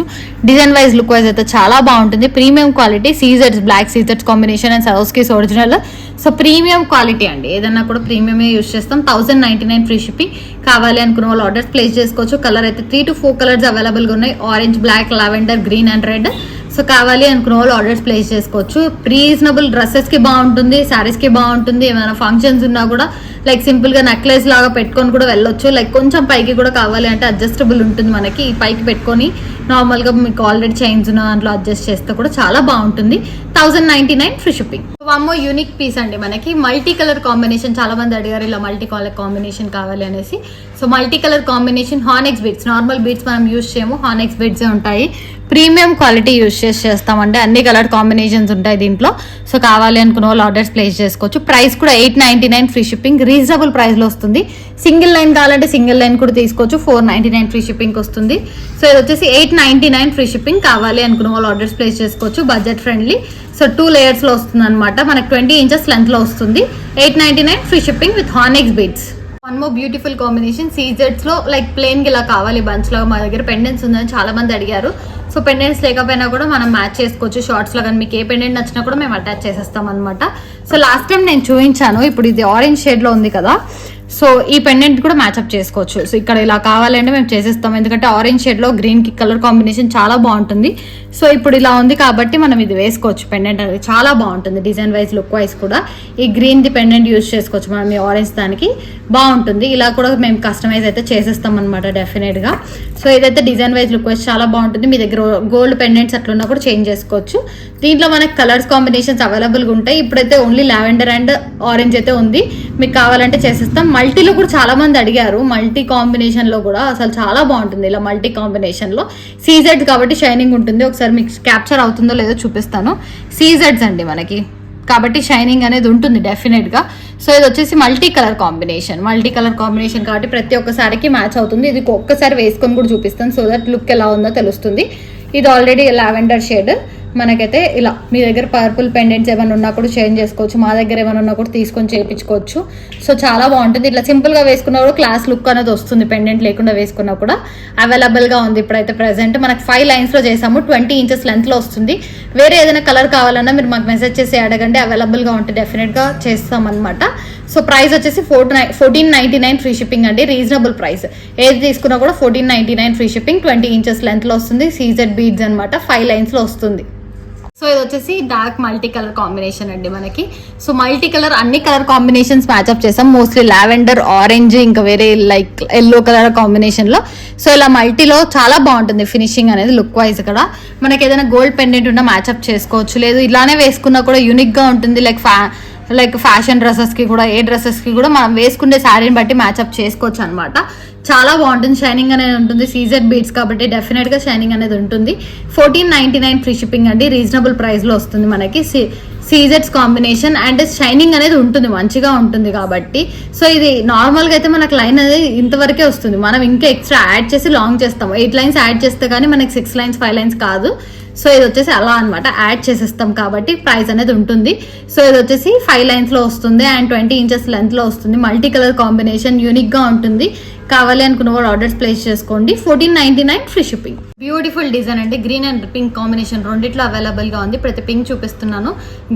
డిజైన్ వైజ్ లుక్ వైజ్ అయితే చాలా బాగుంటుంది. Premium quality. Scissors, black scissors combination and Swarovskis original. So premium quality అండి. ఏదన్నా కూడా ప్రీమియమే యూస్ చేస్తాం. 1099 ఫ్రీ షిప్పింగ్. కావాలి అనుకున్న వాళ్ళు ఆర్డర్స్ ప్లేస్ చేసుకోవచ్చు. కలర్ అయితే 3 to 4 కలర్స్ అవైలబుల్ గా ఉన్నాయి. Orange, black, lavender, green and red. So కావాలి అనుకున్న వాళ్ళు ఆర్డర్స్ ప్లేస్ చేసుకోవచ్చు. రీజనబుల్ డ్రెస్సెస్ కి బాగుంటుంది, శారీస్ కి బాగుంటుంది. ఏమైనా ఫంక్షన్స్ ఉన్నా కూడా లైక్ సింపుల్ గా నెక్లెస్ లాగా పెట్టుకొని కూడా వెళ్ళొచ్చు. లైక్ కొంచెం పైకి కూడా కావాలి అంటే అడ్జస్టబుల్ ఉంటుంది మనకి. ఈ పైకి పెట్టుకొని నార్మల్ గా మీకు ఆల్రెడీ చైన్స్ ఉన్న దాంట్లో అడ్జస్ట్ చేస్తే కూడా చాలా బాగుంటుంది. 1099 free shipping. One more unique piece అండి. మనకి మల్టీ కలర్ కాంబినేషన్. చాలా మంది అడిగారు ఇలా మల్టీ కలర్ కాంబినేషన్ కావాలి అనేసి. So multi colour combination. హార్నెక్స్ బీడ్స్. నార్మల్ బీడ్స్ మనం యూజ్ చేయము, హార్నెక్స్ బీడ్స్ ఉంటాయి. ప్రీమియం క్వాలిటీ యూజ్ చేస్తామండి. అన్ని కలర్ కాంబినేషన్స్ ఉంటాయి దీంట్లో. సో కావాలి అనుకున్న వాళ్ళు ఆర్డర్స్ ప్లేస్ చేసుకోవచ్చు. ప్రైస్ కూడా 899 ఫ్రీ షిప్పింగ్. రీజనబుల్ ప్రైస్ లో వస్తుంది. సింగిల్ లైన్ కావాలంటే సింగిల్ లైన్ కూడా తీసుకోవచ్చు. 499 ఫ్రీ షిప్పింగ్ వస్తుంది. సో ఇది వచ్చేసి 899 ఫ్రీ షిప్పింగ్. కావాలి అనుకున్న వాళ్ళు ఆర్డర్స్ ప్లేస్ చేసుకోవచ్చు. Budget friendly. సో 2 లేయర్స్ లో వస్తుంది అనమాట. మనకి 20 ఇంచెస్ లెంత్ లో వస్తుంది. 899 ఫ్రీ షిప్పింగ్ విత్ హార్నెక్స్ beads. One more beautiful combination. సీజర్స్ లో లైక్ ప్లేన్ గా ఇలా కావాలి బంచ్ లాగా. మా దగ్గర పెండెంట్స్ ఉందని చాలా మంది అడిగారు. సో పెండెంట్స్ లేకపోయినా కూడా మనం మ్యాచ్ చేసుకోవచ్చు. షార్ట్స్ లో కానీ మీకు ఏ పెండెంట్ నచ్చినా కూడా మేము అటాచ్ చేసేస్తాం అనమాట. సో లాస్ట్ టైం నేను చూపించాను. ఇప్పుడు ఇది ఆరెంజ్ షేడ్ లో ఉంది కదా. సో ఈ పెండెంట్ కూడా మ్యాచ్అప్ చేసుకోవచ్చు. సో ఇక్కడ ఇలా కావాలంటే మేము చేసేస్తాం, ఎందుకంటే ఆరెంజ్ షేడ్లో గ్రీన్కి కలర్ కాంబినేషన్ చాలా బాగుంటుంది. సో ఇప్పుడు ఇలా ఉంది కాబట్టి మనం ఇది వేసుకోవచ్చు. పెండెంట్ అనేది చాలా బాగుంటుంది, డిజైన్ వైజ్ లుక్ వైజ్ కూడా ఈ గ్రీన్ది పెండెంట్ యూజ్ చేసుకోవచ్చు మనం. ఈ ఆరెంజ్ దానికి బాగుంటుంది. ఇలా కూడా మేము కస్టమైజ్ అయితే చేసేస్తాం అనమాట డెఫినెట్గా. సో ఇదైతే డిజైన్ వైజ్ లుక్ వైజ్ చాలా బాగుంటుంది. మీ దగ్గర గోల్డ్ పెండెంట్స్ అట్లున్నా కూడా చేంజ్ చేసుకోవచ్చు. దీంట్లో మనకి కలర్స్ కాంబినేషన్స్ అవైలబుల్గా ఉంటాయి. ఇప్పుడైతే ఓన్లీ లావెండర్ అండ్ ఆరెంజ్ అయితే ఉంది, మీకు కావాలంటే చేసేస్తాం. మల్టీలో కూడా చాలా మంది అడిగారు, మల్టీ కాంబినేషన్ లో కూడా అసలు చాలా బాగుంటుంది. ఇలా మల్టీ కాంబినేషన్ లో సీజెడ్స్ కాబట్టి షైనింగ్ ఉంటుంది. ఒకసారి మీకు క్యాప్చర్ అవుతుందో లేదో చూపిస్తాను. సీజెడ్స్ అండి మనకి, కాబట్టి షైనింగ్ అనేది ఉంటుంది డెఫినెట్ గా. సో ఇది వచ్చేసి మల్టీ కలర్ కాంబినేషన్ కాబట్టి ప్రతి ఒక్కసారికి మ్యాచ్ అవుతుంది. ఇది ఒక్కసారి వేసుకొని కూడా చూపిస్తాను, సో దట్ లుక్ ఎలా ఉందో తెలుస్తుంది. ఇది ఆల్రెడీ లావెండర్ షేడ్ మనకైతే. ఇలా మీ దగ్గర పర్పుల్ పెండెంట్స్ ఏమైనా ఉన్నా కూడా చేంజ్ చేసుకోవచ్చు, మా దగ్గర ఏమైనా ఉన్నా కూడా తీసుకొని చేయించుకోవచ్చు. సో చాలా బాగుంటుంది. ఇట్లా సింపుల్గా వేసుకున్నా కూడా క్లాస్ లుక్ అనేది వస్తుంది, పెండెంట్ లేకుండా వేసుకున్నా కూడా అవైలబుల్గా ఉంది. ఇప్పుడైతే ప్రెసెంట్ మనకి 5 లైన్స్లో చేసాము, 20 ఇంచెస్ లెంత్లో వస్తుంది. వేరే ఏదైనా కలర్ కావాలన్నా మీరు మాకు మెసేజ్ చేసి అడగండి, అవైలబుల్గా ఉంటే డెఫినెట్గా చేస్తామన్నమాట. సో ప్రైస్ వచ్చేసి 1499 ఫ్రీ షిప్పింగ్ అండి, రీజనబుల్ ప్రైస్. ఏది తీసుకున్నా కూడా 1499 ఫ్రీ షిప్పింగ్. 20 ఇంచెస్ లెంత్లో వస్తుంది, సీజెడ్ బీడ్స్ అనమాట, 5 లైన్స్లో వస్తుంది. సో ఇది వచ్చేసి డార్క్ మల్టీ కలర్ కాంబినేషన్ అండి మనకి. సో మల్టీ కలర్ అన్ని కలర్ కాంబినేషన్స్ మ్యాచ్అప్ చేసాం, మోస్ట్లీ లావెండర్, ఆరెంజ్, ఇంకా వేరే లైక్ ఎల్లో కలర్ కాంబినేషన్ లో. సో ఇలా మల్టీలో చాలా బాగుంటుంది ఫినిషింగ్ అనేది లుక్ వైజ్. ఇక్కడ మనకి ఏదైనా గోల్డ్ పెండెంట్ ఉన్నా మ్యాచ్అప్ చేసుకోవచ్చు, లేదు ఇలానే వేసుకున్నా కూడా యూనిక్ గా ఉంటుంది. లైక్ ఫ్యాషన్ డ్రెస్సెస్ కి కూడా, ఏ డ్రెస్సెస్ కి కూడా మనం వేసుకునే శారీని బట్టి మ్యాచ్అప్ చేసుకోవచ్చు అనమాట. చాలా బాగుంటుంది, షైనింగ్ అనేది ఉంటుంది. సీజెడ్ బీడ్స్ కాబట్టి డెఫినెట్ గా షైనింగ్ అనేది ఉంటుంది. 1499 ఫ్రీ షిప్పింగ్ అండి, రీజనబుల్ ప్రైస్ లో వస్తుంది మనకి. సీజెడ్స్ కాంబినేషన్ అండ్ షైనింగ్ అనేది ఉంటుంది, మంచిగా ఉంటుంది కాబట్టి. సో ఇది నార్మల్ గా అయితే మనకు లైన్ అనేది ఇంతవరకే వస్తుంది, మనం ఇంకా ఎక్స్ట్రా యాడ్ చేసి లాంగ్ చేస్తాం. 8 లైన్స్ యాడ్ చేస్తే కానీ మనకి 6 లైన్స్ 5 లైన్స్ కాదు. సో ఇది వచ్చేసి అలా అనమాట, యాడ్ చేసేస్తాం కాబట్టి ప్రైస్ అనేది ఉంటుంది. సో ఇది వచ్చేసి 5 లైన్స్ లో వస్తుంది అండ్ 20 ఇంచెస్ లెంత్ లో వస్తుంది. మల్టీ కలర్ కాంబినేషన్ యూనిక్ గా ఉంటుంది. కావాలి అనుకున్న వాళ్ళు ఆర్డర్స్ ప్లేస్ చేసుకోండి. 1499 ఫ్రీ షిప్పింగ్. బ్యూటిఫుల్ డిజైన్ అండి, గ్రీన్ అండ్ పింక్ కాంబినేషన్ రెండిట్లో అవైలబుల్ గా ఉంది. ప్రతి పింక్ చూపిస్తున్నాను,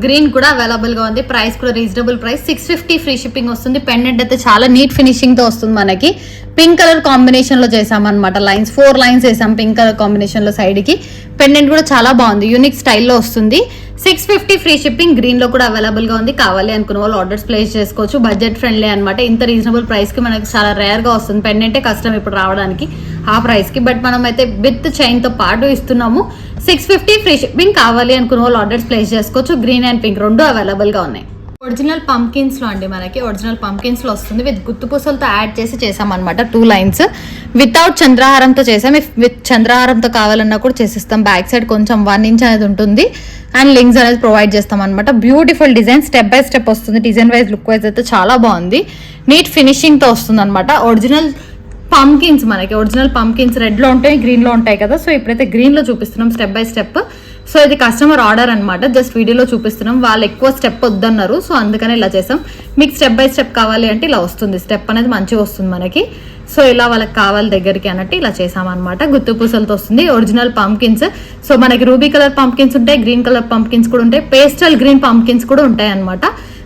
గ్రీన్ కూడా అవైలబుల్ గా ఉంది. ప్రైస్ కూడా రీజనబుల్ ప్రైస్, 650 ఫ్రీ షిప్పింగ్ వస్తుంది. పెండెంట్ అయితే చాలా నీట్ ఫినిషింగ్ తో వస్తుంది మనకి. పింక్ కలర్ కాంబినేషన్ లో చేసామన్నమాట, లైన్స్ 4 లైన్స్ వేసాం పింక్ కలర్ కాంబినేషన్ లో. సైడ్ కి పెండెంట్ కూడా చాలా బాగుంది, యూనిక్ స్టైల్లో వస్తుంది. 650 ఫ్రీ షిప్పింగ్. గ్రీన్ లో కూడా అవైలబుల్ గా ఉంది, కావాలి అనుకున్న వాళ్ళు ఆర్డర్స్ ప్లేస్ చేసుకోవచ్చు. బడ్జెట్ ఫ్రెండ్లీ అనమాట. ఇంత రీజనబుల్ ప్రైస్ కి మనకి చాలా రేర్ గా వస్తుంది. పెండెంటే కష్టం ఇప్పుడు రావడానికి ఆ ప్రైస్ కి, బట్ మనం అయితే విత్ చైన్ తో పాటు ఇస్తున్నాము. 650 ఫ్రీ షిప్పింగ్. కావాలి అనుకున్న వాళ్ళు ఆర్డర్స్ ప్లేస్ చేసుకోవచ్చు. గ్రీన్ అండ్ పింక్ రెండు అవైలబుల్ గా ఉన్నాయి. ఒరిజినల్ పంకిన్స్ లో అండి మనకి, ఒరిజినల్ పంకిన్స్ లో వస్తుంది. విత్ గుత్తు పూసలతో యాడ్ చేసి చేసామన్నమాట. 2 లైన్స్ వితౌట్ చంద్రహారంతో చేసాం. విత్ చంద్రహారంతో కావాలన్నా కూడా చేసిస్తాం. బ్యాక్ సైడ్ కొంచెం 1 ఇంచ్ అనేది ఉంటుంది అండ్ లింక్స్ అనేది ప్రొవైడ్ చేస్తాం అనమాట. Beautiful design, step by step వస్తుంది. డిజైన్ వైజ్ లుక్ వైజ్ అయితే చాలా బాగుంది, నీట్ ఫినిషింగ్ తో వస్తుంది అనమాట. ఒరిజినల్ పంకిన్స్ మనకి, ఒరిజినల్ పంకిన్స్ రెడ్ లో ఉంటాయి, గ్రీన్ లో ఉంటాయి కదా. సో ఇప్పుడైతే గ్రీన్ లో చూపిస్తున్నాం స్టెప్ బై స్టెప్. సో ఇది కస్టమర్ ఆర్డర్ అనమాట, జస్ట్ వీడియోలో చూపిస్తున్నాం. వాళ్ళు ఎక్కువ స్టెప్ వద్దన్నారు, సో అందుకనే ఇలా చేసాం. మీకు స్టెప్ బై స్టెప్ కావాలి అంటే ఇలా వస్తుంది, స్టెప్ అనేది మంచిగా వస్తుంది మనకి. సో ఇలా వాళ్ళకి కావాలి దగ్గరికి అన్నట్టు ఇలా చేసామన్నమాట. గుత్తు పూసలతో వస్తుంది. Original pumpkins. సో మనకి రూబీ కలర్ పంకిన్స్ ఉంటాయి, గ్రీన్ కలర్ పంకిన్స్ కూడా ఉంటాయి, పేస్టల్ గ్రీన్ పంకిన్స్ కూడా ఉంటాయి అనమాట.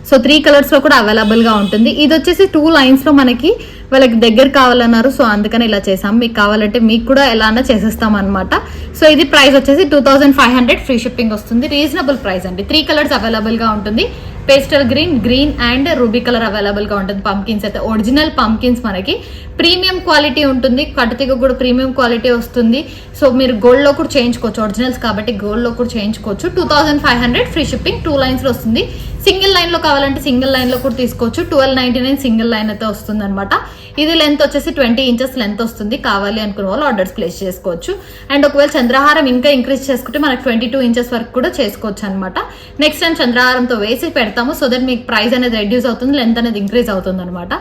సో 3 కలర్స్ లో కూడా అవైలబుల్ గా ఉంటుంది. ఇది వచ్చేసి 2 లైన్స్ లో మనకి వాళ్ళకి దగ్గర కావాలన్నారు, సో అందుకని ఇలా చేసాం. మీకు కావాలంటే మీకు కూడా ఎలా అన్నా చేసేస్తాం అనమాట. సో ఇది ప్రైస్ వచ్చేసి 2500 ఫ్రీ షిప్పింగ్ వస్తుంది. రీజనబుల్ ప్రైస్ అండి. 3 కలర్స్ అవైలబుల్ గా ఉంటుంది. Pastel green, green and ruby colour available గా ఉంటుంది. పంకిన్స్ అయితే ఒరిజినల్ పంకిన్స్ మనకి ప్రీమియం క్వాలిటీ ఉంటుంది. కట్టుతీగ కూడా ప్రీమియం క్వాలిటీ వస్తుంది. సో మీరు గోల్డ్ లో కూడా చేయించుకోవచ్చు, ఒరిజినల్స్ కాబట్టి గోల్డ్ లో కూడా చేయించుకోవచ్చు. 2500 ఫ్రీ షిప్పింగ్. 2 లైన్స్ లో వస్తుంది. సింగిల్ లైన్ లో కావాలంటే సింగిల్ లైన్ లో కూడా తీసుకోవచ్చు. 1299 సింగిల్ లైన్ అయితే వస్తుంది అనమాట. ఇది లెంత్ వచ్చేసి 20 ఇంచెస్ లెంత్ వస్తుంది. కావాలి అనుకున్న వాళ్ళు ఆర్డర్స్ ప్లేస్ చేసుకోవచ్చు. అండ్ ఒకవేళ చంద్రహారం ఇంకా ఇంక్రీజ్ చేసుకుంటే మనకి 22 ఇంచెస్ వరకు కూడా చేసుకోవచ్చు అనమాట. నెక్స్ట్ టైం చంద్రహారంతో వేసి పెడతాము, సో దట్ మీకు ప్రైస్ అనేది రెడ్యూస్ అవుతుంది, లెంత్ అనేది ఇంక్రీజ్ అవుతుంది అనమాట.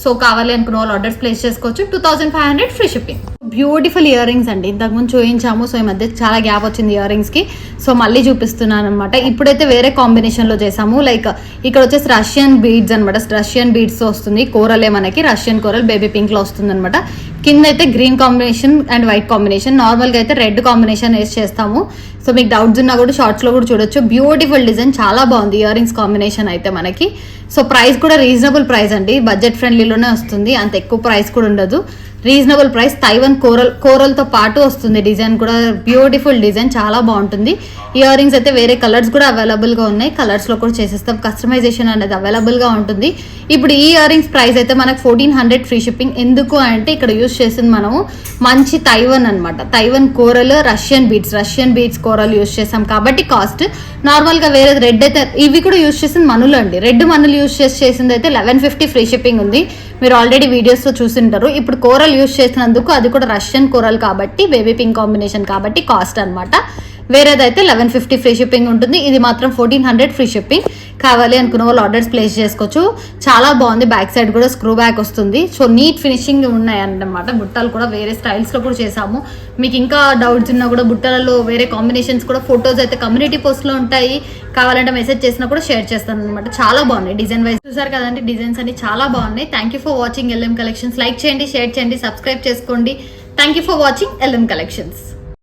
సో కావాలి అనుకున్న వాళ్ళు ఆర్డర్స్ ప్లేస్ చేసుకోవచ్చు. 2500 free shipping. Beautiful ear rings అండి, ఇంతకుముందు చూపించాము. సో ఈ మధ్య చాలా గ్యాప్ వచ్చింది ఇయర్ రింగ్స్ కి, సో మళ్ళీ చూపిస్తున్నాను అనమాట. ఇప్పుడైతే వేరే కాంబినేషన్ లో చేసాము. లైక్ ఇక్కడ వచ్చేసి రష్యన్ బీడ్స్ అనమాట. రష్యన్ బీడ్స్ వస్తుంది, కోరలే మనకి రష్యన్ కోరల్ బేబీ పింక్ లో వస్తుంది అనమాట. కింద అయితే green combination and white combination, నార్మల్గా అయితే రెడ్ కాంబినేషన్ వేసి చేస్తాము. సో మీకు డౌట్స్ ఉన్నా కూడా షార్ట్స్లో కూడా చూడొచ్చు. బ్యూటిఫుల్ డిజైన్, చాలా బాగుంది ఇయర్ రింగ్స్ కాంబినేషన్ అయితే మనకి. సో ప్రైస్ కూడా రీజనబుల్ ప్రైస్ అండి, బడ్జెట్ ఫ్రెండ్లీలోనే వస్తుంది, అంత ఎక్కువ ప్రైస్ కూడా ఉండదు. Reasonable price. తైవన్ కోరల్తో పాటు వస్తుంది. డిజైన్ కూడా బ్యూటిఫుల్ డిజైన్, చాలా బాగుంటుంది. ఇయర్ రింగ్స్ అయితే వేరే కలర్స్ కూడా అవైలబుల్గా ఉన్నాయి, కలర్స్లో కూడా చేసేస్తాం. కస్టమైజేషన్ అనేది అవైలబుల్గా ఉంటుంది. ఇప్పుడు ఈ ఇయర్ రింగ్స్ ప్రైస్ అయితే మనకు 1400 ఫ్రీ షిప్పింగ్. ఎందుకు అంటే ఇక్కడ యూజ్ చేసింది మనము మంచి తైవన్ అనమాట, Taiwan coral, Russian beads coral use చేసాం కాబట్టి కాస్ట్. నార్మల్గా వేరే రెడ్ అయితే ఇవి కూడా యూజ్ చేసింది మనులు అండి, రెడ్ మనులు యూజ్ చేసింది అయితే 1150 ఫ్రీ షిప్పింగ్ ఉంది. మీరు ఆల్రెడీ వీడియోస్లో చూసింటారు. ఇప్పుడు కోరల్ యూజ్ చేసినందుకు అది కూడా రష్యన్ కోరల్ కాబట్టి, బేబీ పింక్ కాంబినేషన్ కాబట్టి కాస్ట్ అనమాట. వేరేదైతే 1150 ఫ్రీ షిప్పింగ్ ఉంటుంది, ఇది మాత్రం 1400 ఫ్రీ షిప్పింగ్. కావాలి అనుకున్న వాళ్ళు ఆర్డర్స్ ప్లేస్ చేసుకోవచ్చు. చాలా బాగుంది, బ్యాక్ సైడ్ కూడా స్క్రూ బ్యాక్ వస్తుంది. సో నీట్ ఫినిషింగ్ ఉన్నాయన్నమాట. బుట్టలు కూడా వేరే స్టైల్స్లో కూడా చేసాము. మీకు ఇంకా డౌట్స్ ఉన్నా కూడా బుట్టలలో వేరే కాంబినేషన్స్ కూడా ఫొటోస్ అయితే కమ్యూనిటీ పోస్ట్లో ఉంటాయి, కావాలంటే మెసేజ్ చేసినా కూడా షేర్ చేస్తాను అనమాట. చాలా బాగున్నాయి డిజైన్ వైజ్. చూసారు కదండి, డిజైన్స్ అన్ని చాలా బాగున్నాయి. Thank you for watching LM collections. Like చేయండి, షేర్ చేయండి, సబ్స్క్రైబ్ చేసుకోండి. Thank you for watching LM collections.